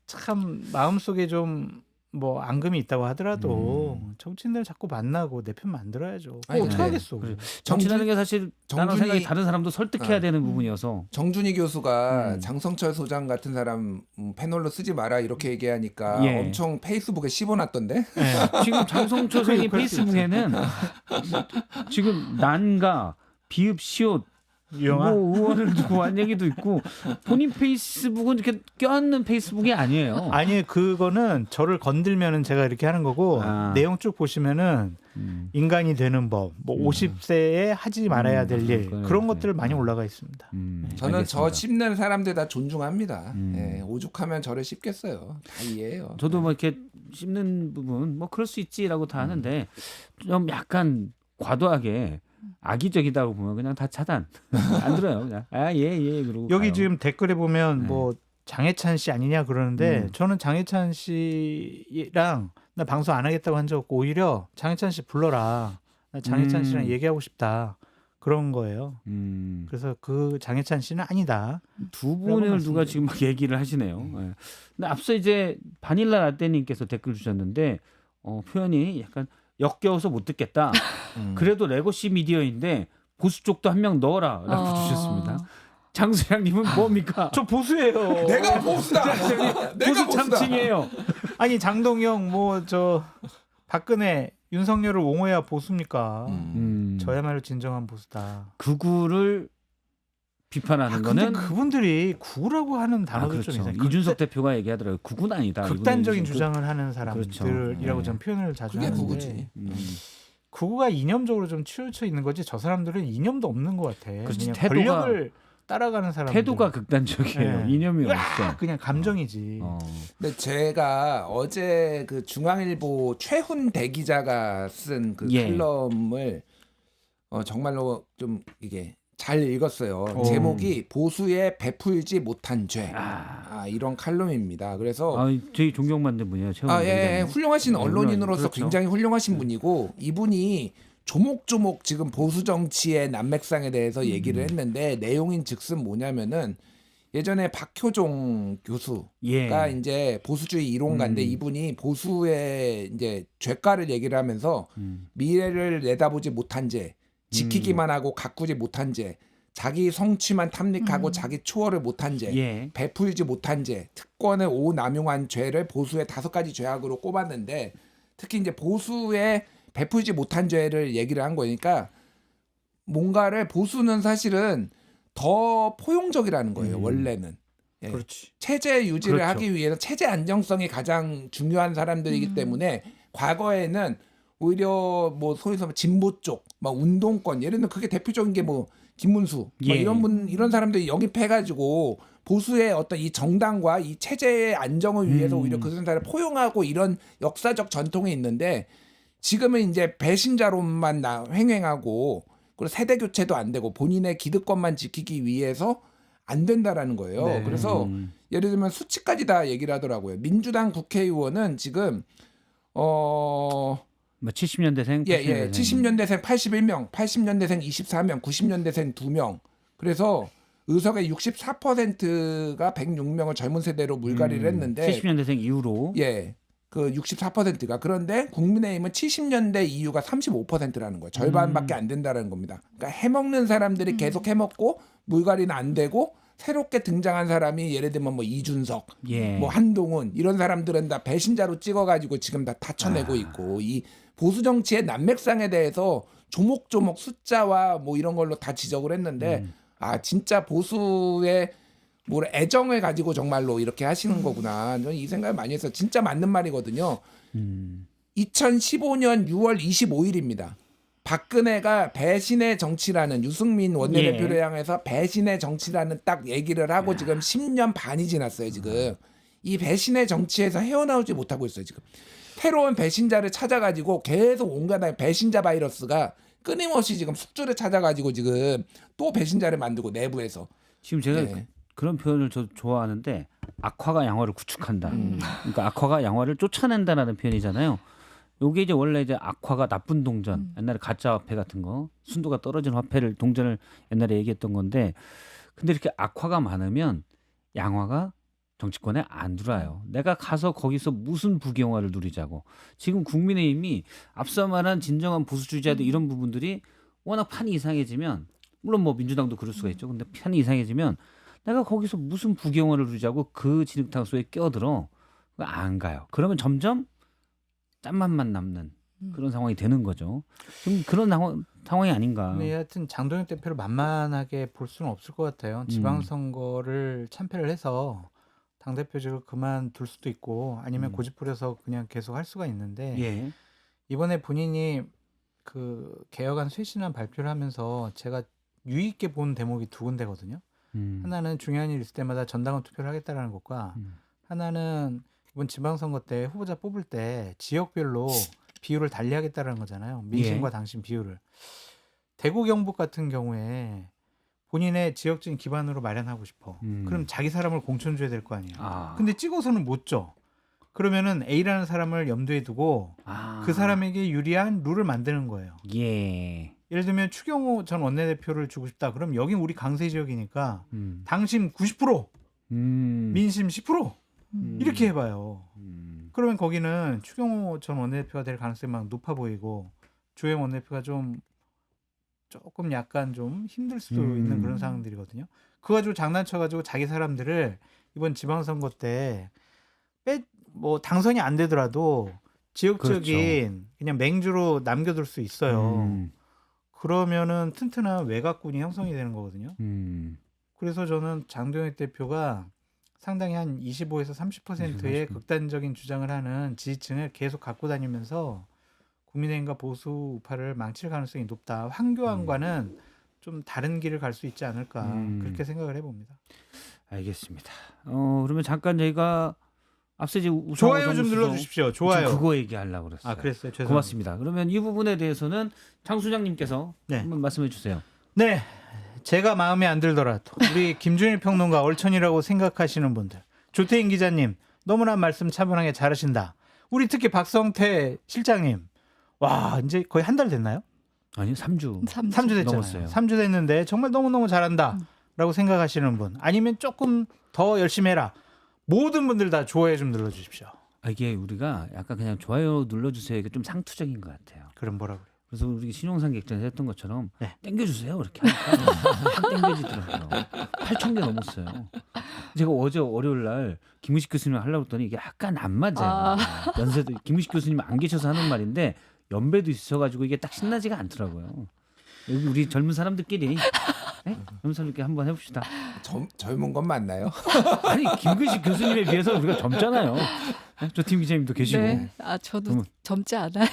참 마음속에 좀 뭐 앙금이 있다고 하더라도 정치인들 자꾸 만나고 내 편 만들어야죠. 아니, 어떻게 근데 하겠어. 정치라는 게 사실 나는 정준이- 생각이 다른 사람도 설득해야 어. 되는 부분이어서 정준희 교수가 장성철 소장 같은 사람 패널로 쓰지 마라 이렇게 얘기하니까 예. 엄청 페이스북에 씹어놨던데. 네. 지금 장성철 선생님 그럴 수 페이스북에는 지금 난가 비읍 시옷 유영아. 뭐 의원을 두고 한 얘기도 있고 본인 페이스북은 이렇게 껴안는 페이스북이 아니에요. 아니 그거는 저를 건들면은 제가 이렇게 하는 거고 아. 내용 쭉 보시면은 인간이 되는 법, 뭐 50세에 하지 말아야 될 일 그래, 그런 그래. 것들 많이 올라가 있습니다. 저는 저 알겠습니다. 씹는 사람들 다 존중합니다. 예, 오죽하면 저를 씹겠어요. 다 이해해요. 저도 뭐 이렇게 씹는 부분 뭐 그럴 수 있지라고 다 하는데 좀 약간 과도하게 악의적이다고 보면 그냥 다 차단 안 들어요. 그냥 아예예 그러고 여기 가요. 지금 댓글에 보면 네. 뭐 장해찬 씨 아니냐 그러는데 저는 장해찬 씨랑 나 방송 안 하겠다고 한 적 없고 오히려 장해찬 씨 불러라. 나 장해찬 씨랑 얘기하고 싶다. 그런 거예요. 그래서 그 장해찬 씨는 아니다. 두 분을 누가 지금 막 얘기를 하시네요. 예. 근데 앞서 이제 바닐라 라떼님께서 댓글 주셨는데 표현이 약간 역겨워서 못 듣겠다. 그래도 레거시 미디어인데 보수 쪽도 한 명 넣어라라고 주셨습니다. 장수양님은 뭡니까? 저 보수예요. 내가 보수다. 내가 보수 보수다. 참칭이에요. 아니 장동영 뭐 저 박근혜 윤석열을 옹호해야 보수입니까? 저야말로 진정한 보수다. 극우를 비판하는 근데 거는 그분들이 구라고 하는 단어도 그렇죠. 좀 이상해요. 이준석 대표가 얘기하더라고요. 극우는 아니다. 극단적인 이분은 주장을 하는 그렇죠. 사람들이라고 네. 전 표현을 자주 그게 하는데 구구지. 구구가 이념적으로 좀 치우쳐 있는 거지 저 사람들은 이념도 없는 것 같아. 그렇지. 그냥 태도가- 권력을 따라가는 사람들. 태도가 극단적이에요. 네. 이념이 으악! 없어. 그냥 감정이지. 근데 제가 어제 그 중앙일보 최훈 대기자가 쓴 그 예. 칼럼을 정말로 좀 이게 잘 읽었어요. 오. 제목이 보수에 베풀지 못한 죄. 이런 칼럼입니다. 그래서 되게 존경받는 분이에요. 최원 예, 훌륭하신 언론인으로서 그렇죠. 굉장히 훌륭하신 분이고 이분이 조목조목 지금 보수 정치의 난맥상에 대해서 얘기를 했는데 내용인 즉슨 뭐냐면은 예전에 박효종 교수가 예. 이제 보수주의 이론가인데 이분이 보수의 이제 죄가를 얘기를 하면서 미래를 내다보지 못한 죄, 지키기만 하고 가꾸지 못한 죄, 자기 성취만 탐닉하고 자기 추월을 못한 죄, 예. 베풀지 못한 죄, 특권을 오남용한 죄를 보수의 5가지 죄악으로 꼽았는데 특히 이제 보수의 베풀지 못한 죄를 얘기를 한 거니까 뭔가를 보수는 사실은 더 포용적이라는 거예요. 원래는. 예. 그렇지. 체제 유지를 그렇죠. 하기 위해서 체제 안정성이 가장 중요한 사람들이기 때문에 과거에는 오히려 뭐 소위 말해서 진보 쪽, 막 운동권 예를 들면 그게 대표적인 게 뭐 김문수 예. 이런 사람들이 영입해가지고 보수의 어떤 이 정당과 이 체제의 안정을 위해서 오히려 그 사람들을 포용하고 이런 역사적 전통이 있는데 지금은 이제 배신자론만 횡행하고 그리고 세대 교체도 안 되고 본인의 기득권만 지키기 위해서 안 된다라는 거예요. 네. 그래서 예를 들면 수치까지 다 얘기를 하더라고요. 민주당 국회의원은 지금 뭐 70년대생, 70년대생 81명, 80년대생 24명, 90년대생 2명. 그래서 의석의 64%가 106명을 젊은 세대로 물갈이를 했는데 70년대생 이후로 예. 그 64%가 그런데 국민의힘은 70년대 이후가 35%라는 거예요. 절반밖에 안 된다는 겁니다. 그러니까 해먹는 사람들이 계속 해먹고 물갈이는 안 되고 새롭게 등장한 사람이 예를 들면 뭐 이준석, 예. 뭐 한동훈 이런 사람들은 다 배신자로 찍어가지고 지금 다 다쳐내고 있고 이 보수 정치의 난맥상에 대해서 조목조목 숫자와 뭐 이런 걸로 다 지적을 했는데 진짜 보수의 뭐 애정을 가지고 정말로 이렇게 하시는 거구나. 저는 이 생각을 많이 했어요. 진짜 맞는 말이거든요. 2015년 6월 25일입니다. 박근혜가 배신의 정치라는 유승민 원내대표를 예. 향해서 배신의 정치라는 딱 얘기를 하고 지금 10년 반이 지났어요. 지금 이 배신의 정치에서 헤어나오지 못하고 있어요. 지금 새로운 배신자를 찾아가지고 계속 온갖 배신자 바이러스가 끊임없이 지금 숙주를 찾아가지고 지금 또 배신자를 만들고 내부에서 지금 제가 예. 그런 표현을 저 좋아하는데 악화가 양화를 구축한다. 그러니까 악화가 양화를 쫓아낸다라는 표현이잖아요. 요게 이제 원래 이제 악화가 나쁜 동전, 옛날에 가짜 화폐 같은 거, 순도가 떨어진 화폐를 동전을 옛날에 얘기했던 건데, 근데 이렇게 악화가 많으면 양화가 정치권에 안 들어와요. 내가 가서 거기서 무슨 부경화를 누리자고. 지금 국민의힘이 앞서 말한 진정한 보수주의자들 이런 부분들이 워낙 판이 이상해지면, 물론 뭐 민주당도 그럴 수가 있죠. 근데 판이 이상해지면 내가 거기서 무슨 부경화를 누리자고 그 진흙탕소에 끼어들어. 안 가요. 그러면 점점 짠맛만 남는 그런 상황이 되는 거죠. 좀 그런 상황이 아닌가. 네, 하여튼 장동혁 대표를 만만하게 볼 수는 없을 것 같아요. 지방선거를 참패를 해서 당대표직을 그만둘 수도 있고 아니면 고집 부려서 그냥 계속 할 수가 있는데 예. 이번에 본인이 그 개혁안 쇄신안 발표를 하면서 제가 유의있게 본 대목이 두 군데거든요. 하나는 중요한 일 있을 때마다 전당원 투표를 하겠다라는 것과 하나는 이번 지방선거 때 후보자 뽑을 때 지역별로 비율을 달리하겠다는 거잖아요. 민심과 예. 당심 비율을. 대구 경북 같은 경우에 본인의 지역적인 기반으로 마련하고 싶어. 그럼 자기 사람을 공천줘야 될 거 아니에요. 아. 근데 찍어서는 못 줘. 그러면은 A라는 사람을 염두에 두고 아. 그 사람에게 유리한 룰을 만드는 거예요. 예. 예를 들면 추경호 전 원내대표를 주고 싶다. 그럼 여긴 우리 강세 지역이니까 음. 당심 90%, 민심 10% 이렇게 해봐요. 그러면 거기는 추경호 전 원내대표가 될 가능성이 막 높아 보이고 조영 원내대표가 조금 약간 좀 힘들 수도 있는 그런 상황들이거든요. 그거 가지고 장난쳐가지고 자기 사람들을 이번 지방선거 때 뭐 당선이 안 되더라도 지역적인 그냥 맹주로 남겨둘 수 있어요. 그러면은 튼튼한 외곽군이 형성이 되는 거거든요. 그래서 저는 장동혁 대표가 상당히 한 25에서 30%의 극단적인 주장을 하는 지지층을 계속 갖고 다니면서 국민의힘과 보수 우파를 망칠 가능성이 높다. 황교안과는 좀 다른 길을 갈 수 있지 않을까 그렇게 생각을 해봅니다. 알겠습니다. 그러면 잠깐 저희가 앞서 이제 좋아요 좀 눌러주십시오. 좋아요. 그거 얘기하려고 그랬어요. 아 그랬어요. 죄송합니다. 고맙습니다. 그러면 이 부분에 대해서는 장 소장님께서 네. 한번 말씀해 주세요. 네, 제가 마음에 안 들더라도 우리 김준일 평론가 얼천이라고 생각하시는 분들, 조태인 기자님 너무나 말씀 차분하게 잘하신다. 우리 특히 박성태 실장님, 와 이제 거의 한 달 됐나요? 아니요, 3주. 3주 됐잖아요. 넘었어요. 3주 됐는데 정말 너무너무 잘한다라고 생각하시는 분, 아니면 조금 더 열심히 해라. 모든 분들 다 좋아요 좀 눌러주십시오. 이게 우리가 약간 그냥 좋아요 눌러주세요. 이게 좀 상투적인 것 같아요. 그럼 뭐라 그래요? 그래서 우리 신용상 객전에서 했던 것처럼 네. 땡겨주세요 이렇게 하니까 확 땡겨지더라고요. 8,000개 넘었어요. 제가 어제 월요일 날 김우식 교수님 하려고 했더니 이게 약간 안 맞아요. 연세도 김우식 교수님 안 계셔서 하는 말인데 연배도 있어가지고 이게 딱 신나지가 않더라고요. 여기 우리 젊은 사람들끼리 네? 젊은 사람들끼리 한번 해봅시다. 젊은 건 맞나요? 아니 김근식 교수님에 비해서 우리가 젊잖아요. 네? 조팀 기자님도 계시고. 네. 저도 그러면- 젊지 않아요.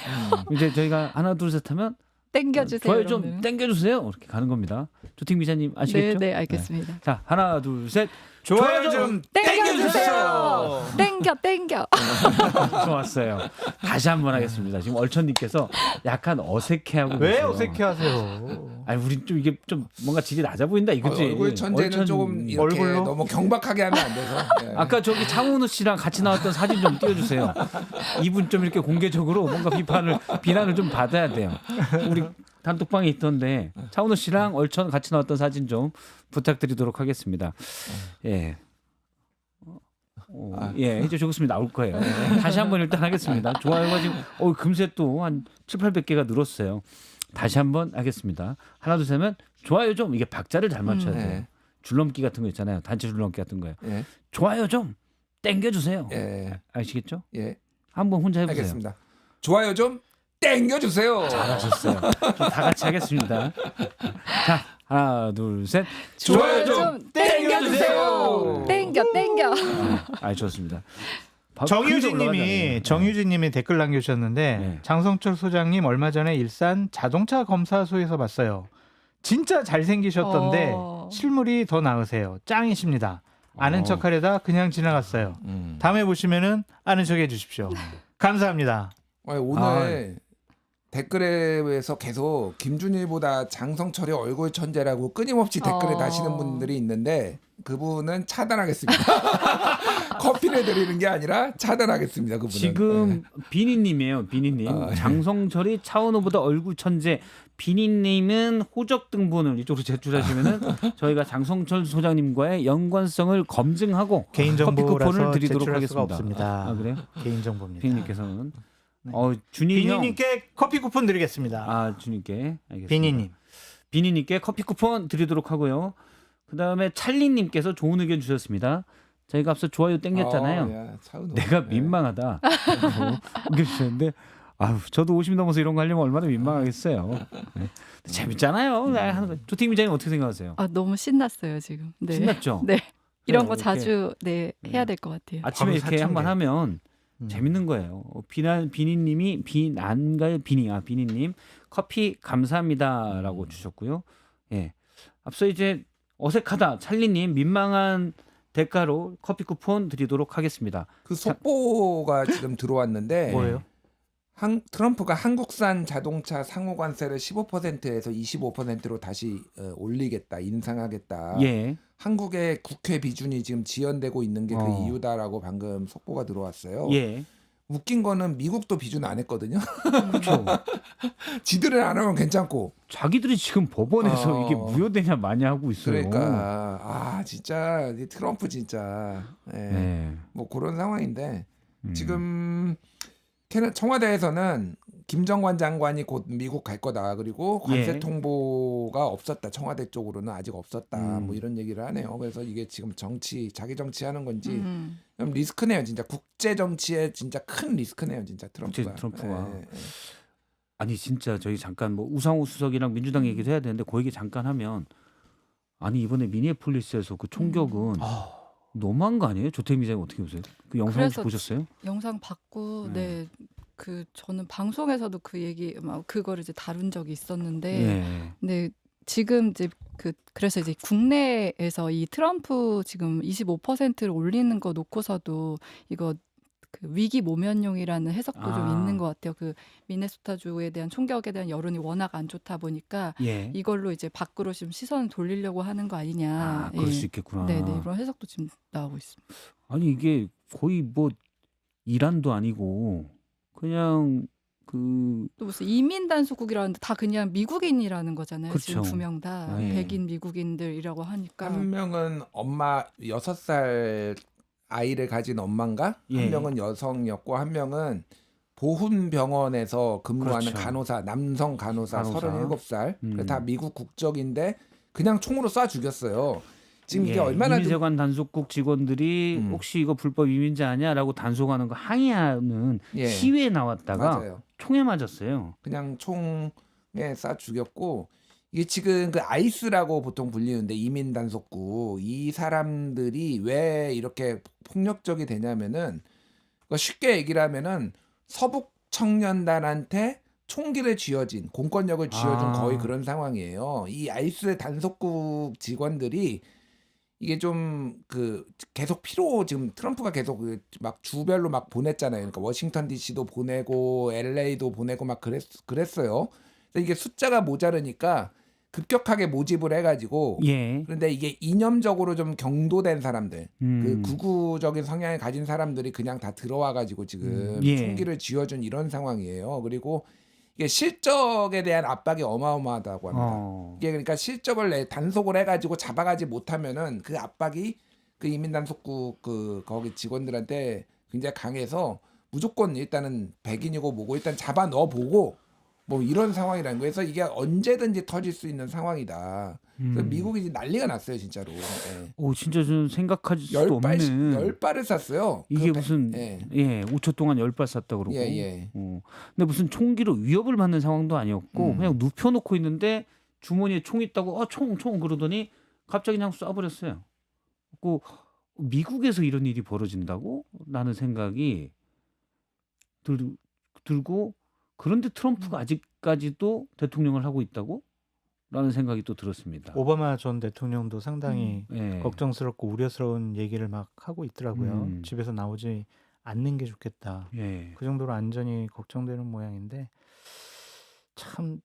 이제 저희가 하나 둘 셋 하면 땡겨주세요. 좋아요 좀 그러면. 땡겨주세요. 이렇게 가는 겁니다. 조팀 기자님 아시겠죠? 네, 알겠습니다. 네. 자 하나 둘 셋. 좋아요 좀 땡겨주세요. 땡겨. 좋았어요. 다시 한번 하겠습니다. 지금 얼천님께서 약간 어색해하고 왜 계세요. 어색해하세요? 아니 우리 좀 이게 좀 뭔가 질이 낮아 보인다 이거지. 얼굴 천재는 얼천- 조금 이렇게 얼굴로? 너무 경박하게 하면 안 돼서. 예. 아까 저기 창훈우 씨랑 같이 나왔던 사진 좀 띄워주세요. 이분 좀 이렇게 공개적으로 뭔가 비난을 좀 받아야 돼요. 우리 단톡방에 있던데 창훈우 씨랑 얼천 같이 나왔던 사진 좀 부탁드리도록 하겠습니다. 예. 예, 이제 조금있으면 나올 거예요. 다시 한번 일단 하겠습니다. 좋아요가 지금 금세 또 한 7,800개가 늘었어요. 다시 한번 하겠습니다. 하나 둘 셋은 좋아요 좀 이게 박자를 잘 맞춰야 돼요. 네. 줄넘기 같은 거 있잖아요. 단체 줄넘기 같은 거요. 예. 좋아요 좀 땡겨주세요. 예. 아시겠죠? 예. 한번 혼자 해보세요. 알겠습니다. 좋아요 좀 땡겨주세요. 잘하셨어요. 좀 다 같이 하겠습니다. 자, 하나, 둘, 셋. 좋아요 좀 땡겨주세요. 땡겨. 좋습니다. 정유진님이 댓글 남겨주셨는데 네. 장성철 소장님 얼마 전에 일산 자동차 검사소에서 봤어요. 진짜 잘생기셨던데 실물이 더 나으세요. 짱이십니다. 아는 척하려다 그냥 지나갔어요. 다음에 보시면은 아는 척 해주십시오. 감사합니다. 오늘 댓글에서 계속 김준일보다 장성철이 얼굴 천재라고 끊임없이 댓글에 다시는 분들이 있는데 그분은 차단하겠습니다. 커피를 드리는 게 아니라 차단하겠습니다. 그분은. 지금 비니님이에요. 비니님. 장성철이 차은우보다 얼굴 천재. 비니님은 호적 등본을 이쪽으로 제출하시면은 저희가 장성철 소장님과의 연관성을 검증하고 커피 개인정보라서 쿠폰을 드리도록 제출할 수가 하겠습니다. 없습니다. 아 그래요? 개인정보입니다. 비니님께서는 네. 준이 형. 비니님께 커피 쿠폰 드리겠습니다. 준이께 알겠습니다. 비니님. 비니님께 커피 쿠폰 드리도록 하고요. 그다음에 찰리님께서 좋은 의견 주셨습니다. 저희가 앞서 좋아요 땡겼잖아요. 야, 차은우. 내가 민망하다. 그러셨는데 저도 50 넘어서 이런 거 하려면 얼마나 민망하겠어요. 네. 재밌잖아요. 하는 거. 조태임 기자님 어떻게 생각하세요? 너무 신났어요 지금. 네. 신났죠? 네. 이런 거 이렇게 자주 해야 될 것 같아요. 아침에 이렇게 사춘기. 한번 하면 재밌는 거예요. 비니님이 비난가요? 비니님 커피 감사합니다라고 주셨고요. 예, 앞서 이제 어색하다 찰리님 민망한 대가로 커피 쿠폰 드리도록 하겠습니다. 그 속보가 지금 들어왔는데 뭐예요? 트럼프가 한국산 자동차 상호관세를 15%에서 25%로 다시 올리겠다, 인상하겠다. 예, 한국의 국회 비준이 지금 지연되고 있는 게 그 어. 이유다라고 방금 속보가 들어왔어요. 예, 웃긴 거는 미국도 비준 안 했거든요. 그렇죠. 지들은 안 하면 괜찮고. 자기들이 지금 법원에서 어. 이게 무효되냐 마냐 하고 있어요. 그러니까 진짜 이 트럼프 진짜 네. 뭐 그런 상황인데 음. 지금 청와대에서는 김정관 장관이 곧 미국 갈 거다. 그리고 관세 예. 통보가 없었다. 청와대 쪽으로는 아직 없었다. 음. 뭐 이런 얘기를 하네요. 그래서 이게 지금 자기 정치하는 건지 음. 좀 리스크네요. 진짜 국제 정치에 진짜 큰 리스크네요. 진짜 트럼프가. 트럼프가. 예. 아니 진짜 저희 잠깐 뭐 우상호 수석이랑 민주당 얘기도 해야 되는데 그 얘기 잠깐 하면 아니 이번에 미니애폴리스에서 그 총격은 너무한 거 아니에요? 조태임 기자님 어떻게 보세요? 그 영상 혹시 그래서 보셨어요? 영상 봤고 저는 방송에서도 그 얘기 그거를 이제 다룬 적이 있었는데 예. 근데 지금 이제 그래서 이제 국내에서 이 트럼프 지금 25%를 올리는 거 놓고서도 이거 그 위기 모면용이라는 해석도 좀 있는 것 같아요. 그 미네소타주에 대한 총격에 대한 여론이 워낙 안 좋다 보니까 예. 이걸로 이제 밖으로 지금 시선을 돌리려고 하는 거 아니냐. 그럴 예. 수 있겠구나. 네네 이런 해석도 지금 나오고 있습니다. 아니 이게 거의 뭐 이란도 아니고 그냥 그 또 무슨 이민 단속국이라는데 다 그냥 미국인이라는 거잖아요. 지금 그렇죠. 2명 다 네. 백인 미국인들이라고 하니까. 한 명은 엄마 6살 아이를 가진 엄마인가? 예. 한 명은 여성이었고 한 명은 보훈병원에서 근무하는 그렇죠. 간호사, 남성 간호사 간호사. 37살. 다 미국 국적인데 그냥 총으로 쏴 죽였어요. 지금 이게 예, 얼마나 좀 이민세관 단속국 직원들이 혹시 이거 불법 이민자 아니야라고 단속하는 거 항의하는 예. 시위에 나왔다가 맞아요. 총에 맞았어요. 그냥 총에 쏴 죽였고 이게 지금 그 아이스라고 보통 불리는데 이민 단속국 이 사람들이 왜 이렇게 폭력적이 되냐면은 쉽게 얘기를 하면은 서북 청년단한테 총기를 쥐어진 공권력을 쥐어준 거의 그런 상황이에요. 이 아이스 단속국 직원들이 이게 좀 계속 지금 트럼프가 계속 막 주별로 막 보냈잖아요. 그러니까 워싱턴 DC도 보내고 LA도 보내고 막 그랬어요. 그래서 이게 숫자가 모자르니까 급격하게 모집을 해가지고 예. 그런데 이게 이념적으로 좀 경도된 사람들, 그 음. 극우적인 성향을 가진 사람들이 그냥 다 들어와가지고 지금 예. 총기를 쥐어준 이런 상황이에요. 그리고 이게 실적에 대한 압박이 어마어마하다고 합니다. 이게 그러니까 실적을 단속을 해가지고 잡아가지 못하면은 그 압박이 그 이민 단속국 거기 직원들한테 굉장히 강해서 무조건 일단은 백인이고 뭐고 일단 잡아 넣어 보고 뭐 이런 상황이라는 거예요. 그래서 이게 언제든지 터질 수 있는 상황이다. 그래서 미국이 이제 난리가 났어요, 진짜로. 예. 오 진짜 좀 생각할 수도 없는. 10발을 쐈어요. 이게 무슨 5초 동안 10발 쐈다 그러고. 예. 근데 무슨 총기로 위협을 받는 상황도 아니었고 그냥 눕혀놓고 있는데 주머니에 총 있다고 총 그러더니 갑자기 그냥 쏴버렸어요. 그 미국에서 이런 일이 벌어진다고? 라는 생각이 들고 그런데 트럼프가 아직까지도 대통령을 하고 있다고? 라는 생각이 또 들었습니다. 오바마 전 대통령도 상당히 예. 걱정스럽고 우려스러운 얘기를 막 하고 있더라고요. 음. 집에서 나오지 않는 게 좋겠다. 예. 그 정도로 안전이 걱정되는 모양인데 참,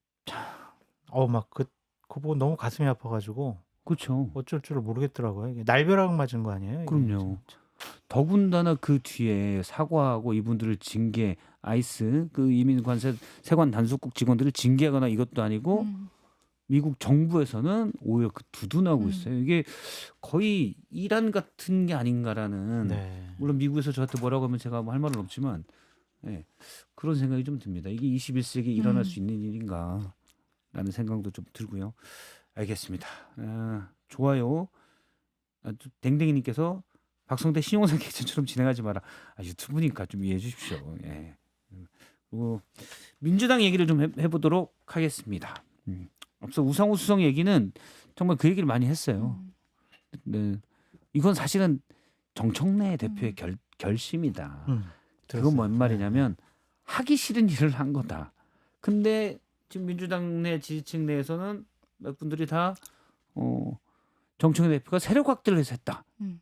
그거 보고 너무 가슴이 아파가지고 그렇죠. 어쩔 줄을 모르겠더라고요. 이게 날벼락 맞은 거 아니에요? 이게 그럼요. 진짜. 더군다나 그 뒤에 사과하고 이분들을 징계, 아이스 그 이민관세 세관 단속국 직원들을 징계하거나 이것도 아니고 음. 미국 정부에서는 오히려 그 두둔하고 음. 있어요. 이게 거의 이란 같은 게 아닌가라는. 네. 물론 미국에서 저한테 뭐라고 하면 제가 뭐 할 말은 없지만 예, 그런 생각이 좀 듭니다. 이게 21세기에 일어날 수 있는 일인가라는 생각도 좀 들고요. 알겠습니다. 좋아요. 댕댕이님께서 박성대 신용상 기자처럼 진행하지 마라. 유튜브니까 좀 이해해 주십시오. 예. 그리고 민주당 얘기를 좀 해보도록 하겠습니다. 앞서 우상호 수석 얘기는 정말 그 얘기를 많이 했어요. 네. 이건 사실은 정청래 대표의 결심이다. 그건 뭔 들었어요. 말이냐면 하기 싫은 일을 한 거다. 근데 지금 민주당 내 지지층 내에서는 몇 분들이 다 정청래 대표가 세력 확대를 해서 했다. 음.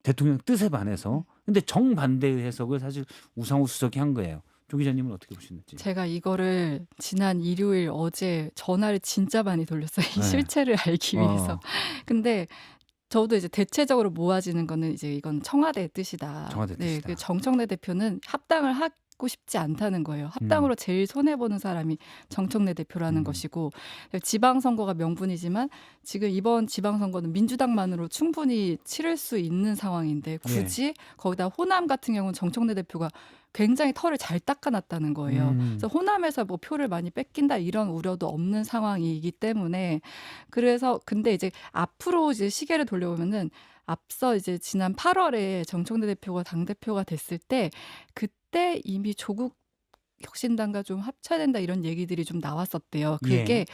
대통령 뜻에 반해서. 근데 정반대의 해석을 사실 우상호 수석이 한 거예요. 조 기자님은 어떻게 보시는지. 제가 이거를 지난 일요일 어제 전화를 진짜 많이 돌렸어요. 이 네. 실체를 알기 위해서. 근데 저도 이제 대체적으로 모아지는 거는 이제 이건 청와대의 뜻이다. 청와대 네, 뜻이다. 그 정청래 대표는 합당을 하고 싶지 않다는 거예요. 합당으로 제일 손해 보는 사람이 정청래 대표라는 것이고, 지방선거가 명분이지만 지금 이번 지방선거는 민주당만으로 충분히 치를 수 있는 상황인데 굳이 거기다 호남 같은 경우는 정청래 대표가 굉장히 털을 잘 닦아놨다는 거예요. 그래서 호남에서 뭐 표를 많이 뺏긴다 이런 우려도 없는 상황이기 때문에, 그래서 근데 이제 앞으로 이제 시계를 돌려보면은 앞서 이제 지난 8월에 정청래 대표가 당대표가 됐을 때 그때 이미 조국 혁신당과 좀 합쳐야 된다 이런 얘기들이 좀 나왔었대요. 그게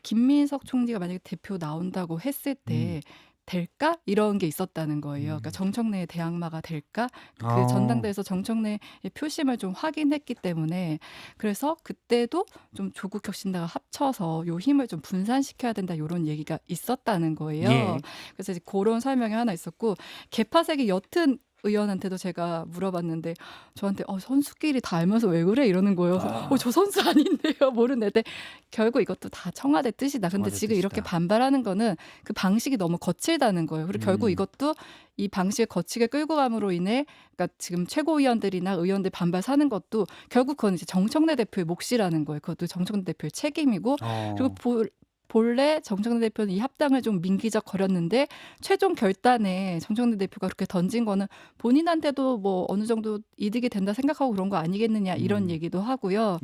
김민석 총리가 만약에 대표 나온다고 했을 때 될까? 이런 게 있었다는 거예요. 그러니까 정청래의 대항마가 될까? 그 전당대회에서 정청래의 표심을 좀 확인했기 때문에, 그래서 그때도 좀 조국 혁신당과 합쳐서 요 힘을 좀 분산시켜야 된다 이런 얘기가 있었다는 거예요. 예. 그래서 이제 그런 설명이 하나 있었고, 개파색이 옅은 의원한테도 제가 물어봤는데 저한테 선수끼리 다 알면서 왜 그래 이러는 거예요. 그래서 저 선수 아닌데요 모르는데, 결국 이것도 다 청와대 뜻이다. 근데 청와대 지금 뜻이다. 이렇게 반발하는 거는 그 방식이 너무 거칠다는 거예요. 그리고 결국 이것도 이 방식을 거치게 끌고 감으로 인해, 그러니까 지금 최고위원들이나 의원들 반발 사는 것도 결국 그건 이제 정청래 대표의 몫이라는 거예요. 그것도 정청래 대표의 책임이고, 그리고 본래 정청래 대표는 이 합당을 좀 민기적 거렸는데 최종 결단에 정청래 대표가 그렇게 던진 거는 본인한테도 뭐 어느 정도 이득이 된다 생각하고 그런 거 아니겠느냐 이런 얘기도 하고요.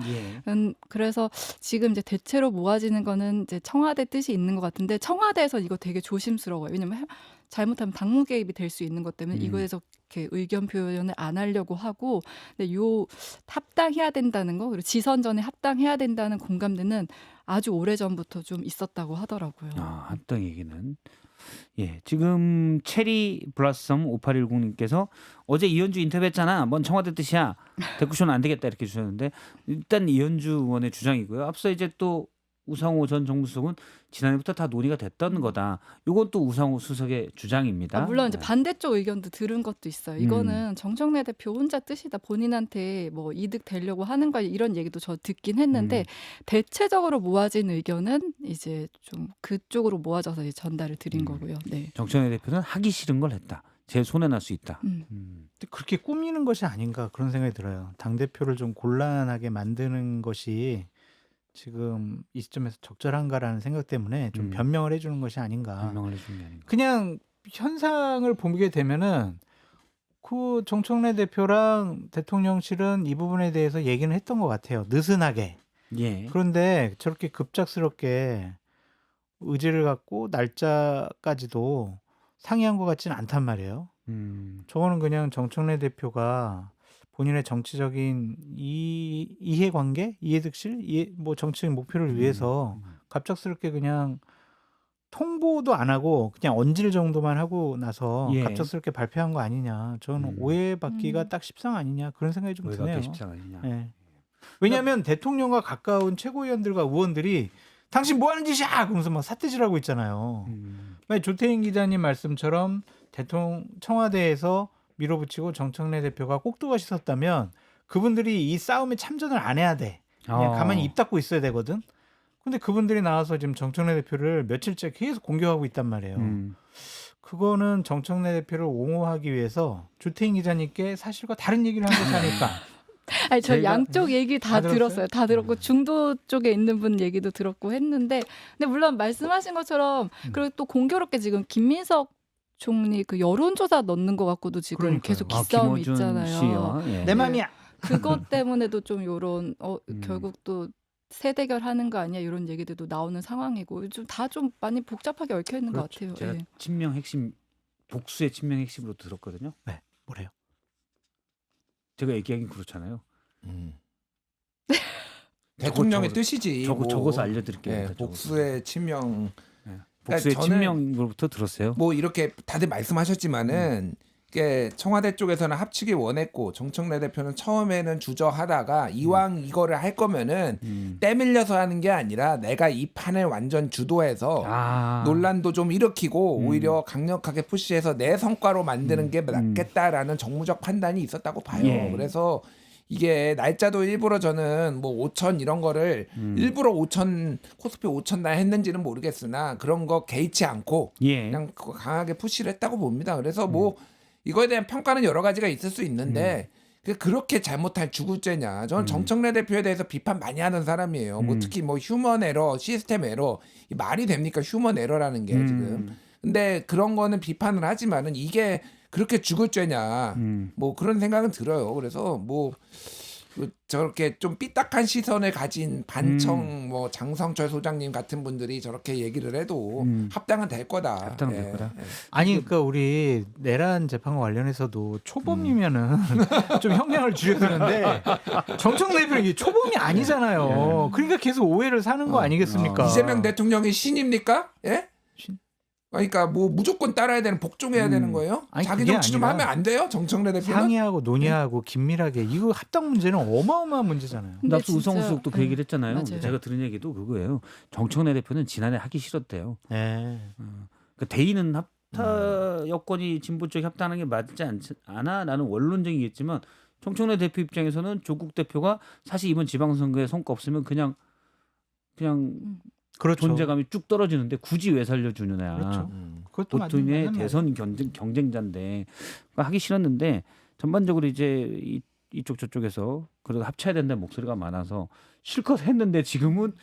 그래서 지금 이제 대체로 모아지는 거는 이제 청와대 뜻이 있는 것 같은데, 청와대에서 이거 되게 조심스러워요. 왜냐면 잘못하면 당무 개입이 될 수 있는 것 때문에 이거에서 이렇게 의견 표현을 안 하려고 하고, 근데 요 합당해야 된다는 거, 그리고 지선 전에 합당해야 된다는 공감대는 아주 오래 전부터 좀 있었다고 하더라고요. 합당 얘기는. 예, 지금 체리 블라썸 5810님께서 어제 이현주 인터뷰했잖아. 뭔 청와대 뜻이야. 대꾸쇼는 안 되겠다 이렇게 주셨는데, 일단 이현주 의원의 주장이고요. 앞서 이제 또 우상호 전 정무수석은 지난해부터 다 논의가 됐던 거다. 이건 또 우상호 수석의 주장입니다. 물론 이제 반대쪽 의견도 들은 것도 있어요. 이거는 정청래 대표 혼자 뜻이다. 본인한테 뭐 이득 되려고 하는 거야 이런 얘기도 저 듣긴 했는데, 대체적으로 모아진 의견은 이제 좀 그쪽으로 모아져서 이제 전달을 드린 거고요. 네. 정청래 대표는 하기 싫은 걸 했다. 제 손해 날 수 있다. 근데 그렇게 꾸미는 것이 아닌가 그런 생각이 들어요. 당대표를 좀 곤란하게 만드는 것이 지금 이 시점에서 적절한가라는 생각 때문에 좀 변명을 해주는 것이 아닌가. 변명을 해주는 게 아닌가. 그냥 현상을 보게 되면은 그 정청래 대표랑 대통령실은 이 부분에 대해서 얘기는 했던 것 같아요. 느슨하게. 예. 그런데 저렇게 급작스럽게 의지를 갖고 날짜까지도 상의한 것 같지는 않단 말이에요. 저거는 그냥 정청래 대표가 본인의 정치적인 이해관계, 이해득실, 뭐 정치적 목표를 위해서 갑작스럽게 그냥 통보도 안 하고 그냥 언질 정도만 하고 나서 갑작스럽게 발표한 거 아니냐. 저는 오해받기가 딱 십상 아니냐 그런 생각이 좀 드네요. 십상 아니냐. 네. 왜냐하면 대통령과 가까운 최고위원들과 의원들이 당신 뭐 하는 짓이야! 그러면서 막 삿대질하고 있잖아요. 만약 조태인 기자님 말씀처럼 청와대에서 밀어붙이고 정청래 대표가 꼭두가 씻었다면 그분들이 이 싸움에 참전을 안 해야 돼. 그냥 아. 가만히 입 닫고 있어야 되거든. 근데 그분들이 나와서 지금 정청래 대표를 며칠째 계속 공격하고 있단 말이에요. 그거는 정청래 대표를 옹호하기 위해서 주태인 기자님께 사실과 다른 얘기를 한 것이 아닐까. 아니 저 제가- 양쪽 얘기 다 다 들었어요? 들었어요. 다 들었고 중도 쪽에 있는 분 얘기도 들었고 했는데 근데 물론 말씀하신 것처럼 그리고 또 공교롭게 지금 김민석 총리 그 여론조사 넣는 것 갖고도 지금 그러니까요. 계속 기싸움이 김어준 있잖아요. 씨와 예. 내 맘이야. 그것 때문에도 좀 요런 음. 결국 또 세대결 하는 거 아니야 이런 얘기들도 나오는 상황이고 요즘 다 좀 많이 복잡하게 얽혀 있는 것 같아요. 제가 예. 친명 핵심 복수의 친명 핵심으로 들었거든요. 네, 뭐래요? 제가 얘기하긴 그렇잖아요. 대통령의 적어- 뜻이지. 뭐. 적어서 알려드릴게요. 네, 일단 적어서. 복수의 친명. 예. 복수의 저는- 친명으로부터 들었어요. 뭐 이렇게 다들 말씀하셨지만은 이게 청와대 쪽에서는 합치기 원했고 정청래 대표는 처음에는 주저하다가 이왕 이거를 할 거면은 떼밀려서 하는 게 아니라 내가 이 판을 완전 주도해서 아. 논란도 좀 일으키고 오히려 강력하게 푸시해서 내 성과로 만드는 게 낫겠다라는 정무적 판단이 있었다고 봐요. 예. 그래서 이게 날짜도 일부러 저는 뭐 5천 이런 거를 일부러 5천 코스피 5천 날 했는지는 모르겠으나 그런 거 개의치 않고 예. 그냥 그거 강하게 푸시를 했다고 봅니다. 그래서 뭐 이거에 대한 평가는 여러 가지가 있을 수 있는데 그렇게 잘못할 죽을죄냐. 저는 정청래 대표에 대해서 비판 많이 하는 사람이에요. 뭐 특히 뭐 휴먼 에러, 시스템 에러 이 말이 됩니까? 휴먼 에러라는 게 지금. 근데 그런 거는 비판을 하지만은 이게 그렇게 죽을 죄냐. 뭐 그런 생각은 들어요. 그래서 뭐 저렇게 좀 삐딱한 시선을 가진 반청 뭐 장성철 소장님 같은 분들이 저렇게 얘기를 해도 합당은 될 거다. 합당은 될 거다. 아니 그러니까 우리 내란 재판과 관련해서도 초범이면은 좀 형량을 줄여드는데 정청래 대표는 이게 초범이 아니잖아요. 그러니까 계속 오해를 사는 거 아니겠습니까? 이재명 대통령이 신입니까? 예? 신? 그러니까 뭐 무조건 따라야 되는 복종해야 되는 거예요? 아니, 자기 그게 정치 좀 아니라 하면 안 돼요? 정청래 대표는? 상의하고 논의하고 긴밀하게 이거 합당 문제는 어마어마한 문제잖아요. 근데 나도 진짜- 우성수석도 그 얘기를 했잖아요. 맞아요. 제가 들은 얘기도 그거예요. 정청래 대표는 지난해 하기 싫었대요. 네. 그 대의는 합타 여건이 진보 쪽이 합당하는 게 맞지 않아? 라는 원론적이겠지만 정청래 대표 입장에서는 조국 대표가 사실 이번 지방선거에 성과 없으면 그냥 그렇죠. 존재감이 쭉 떨어지는데 굳이 왜 살려주느냐. 그렇죠. 그것도 보통의 맞는 말이에요. 대선 경쟁자인데 그러니까 하기 싫었는데 전반적으로 이제 이쪽 저쪽에서 그래도 합쳐야 된다는 목소리가 많아서 실컷 했는데 지금은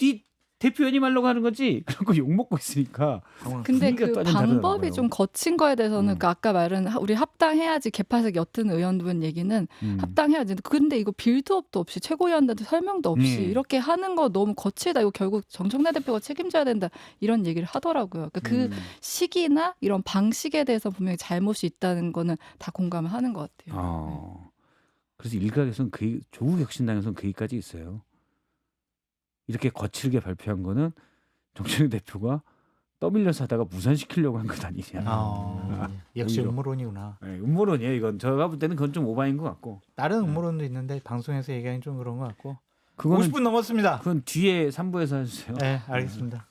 네 대표연임 하려고 하는 거지 그런 거 욕먹고 있으니까 근데 분위기가 그 또 완전 방법이 다르더라고요. 좀 거친 거에 대해서는 그 아까 말한 우리 합당해야지 개파색 옅은 의원분 얘기는 합당해야지. 근데 이거 빌드업도 없이 최고위원한테 설명도 없이 이렇게 하는 거 너무 거칠다. 이거 결국 정청래 대표가 책임져야 된다. 이런 얘기를 하더라고요. 그러니까 그 시기나 이런 방식에 대해서 분명히 잘못이 있다는 거는 다 공감을 하는 것 같아요. 그래서 일각에서는 조국 혁신당에서는 그 얘기까지 있어요. 이렇게 거칠게 발표한 거는 정청래 대표가 떠밀려서 하다가 무산시키려고 한 것 아니냐. 역시 오히려. 음모론이구나. 네, 음모론이에요. 이건 제가 볼 때는 그건 좀 오바인 것 같고. 다른 음모론도 있는데 방송에서 얘기하기 좀 그런 것 같고. 그거는 50분 넘었습니다. 그건 뒤에 3부에서 해주세요. 네, 알겠습니다.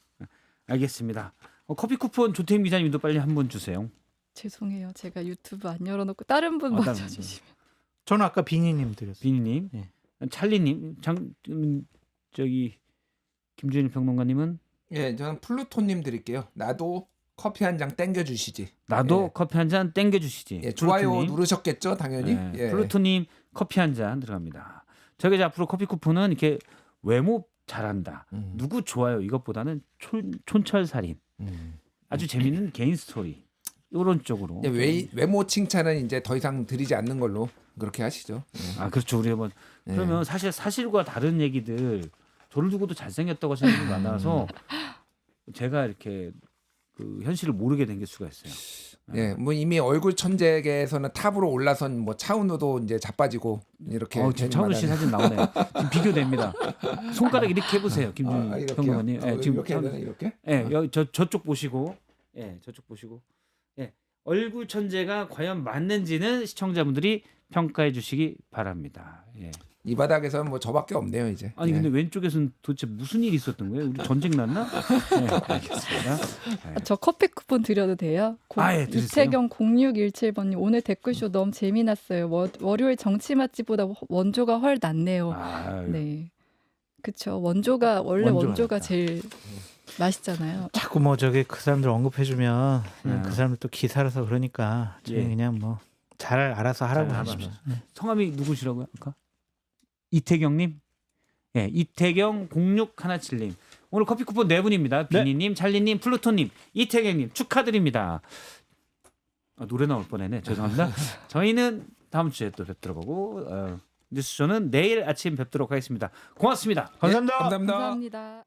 알겠습니다. 커피 쿠폰 조태임 기자님도 빨리 한 번 주세요. 죄송해요. 제가 유튜브 안 열어놓고 다른 분 다른 먼저 분. 주시면. 저는 아까 비니님 드렸어요. 비니님, 예. 찰리님, 저기 김준일 평론가님은 예, 저는 플루토님 드릴게요. 나도 커피 한 장 땡겨 주시지. 나도 예. 커피 한 잔 땡겨 주시지. 예, 좋아요 플루토님. 누르셨겠죠, 당연히. 네, 예. 플루토님 커피 한 잔 들어갑니다. 저희가 이제 앞으로 커피 쿠폰은 이렇게 외모 잘한다, 누구 좋아요 이것보다는 촌철살인, 아주 재밌는 개인 스토리 이런 쪽으로. 예, 외모 칭찬은 이제 더 이상 드리지 않는 걸로 그렇게 하시죠. 예. 아 그렇죠. 우리 한번 그러면 사실과 다른 얘기들 저를 두고도 잘생겼다고 하시는 분이 많아서 제가 이렇게 그 현실을 모르게 된 게 수가 있어요. 예, 뭐 이미 얼굴 천재계에서는 탑으로 올라선 뭐 차은우도 이제 자빠지고 이렇게. 지금 차은우 씨 사진 나오네요. 지금 비교됩니다. 손가락 이렇게 해보세요, 김준일 평론가님. 예, 지금 이렇게 해야 되나 이렇게? 예, 저쪽 보시고, 저쪽 보시고, 얼굴 천재가 과연 맞는지는 시청자분들이 평가해 주시기 바랍니다. 예. 이 바닥에서는 뭐 저밖에 없네요 이제. 아니 네. 근데 왼쪽에서는 도대체 무슨 일이 있었던 거예요? 우리 전쟁 났나? 네, 알겠습니다. 저 커피 쿠폰 드려도 돼요? 예, 드리세요. 이태경 0617번님 오늘 댓글쇼 너무 재미났어요. 월요일 정치 맛집보다 원조가 훨 낫네요. 네, 그쵸. 원조가 원조가 낫다. 제일 맛있잖아요. 자꾸 뭐 저기 그 사람들 언급해주면 그냥 네. 그 사람들 또 기사라서 그러니까 저희 예. 그냥 뭐 잘 알아서 하라고 잘 하십시오. 알아서. 성함이 누구시라고요? 아까 이태경님? 예, 이태경 0617님. 오늘 커피 쿠폰 4분입니다. 네. 비니님, 찰리님, 플루토님, 이태경님 축하드립니다. 노래 나올 뻔했네. 죄송합니다. 저희는 다음 주에 또 뵙도록 하고 뉴스쇼는 내일 아침 뵙도록 하겠습니다. 고맙습니다. 감사합니다. 감사합니다. 감사합니다.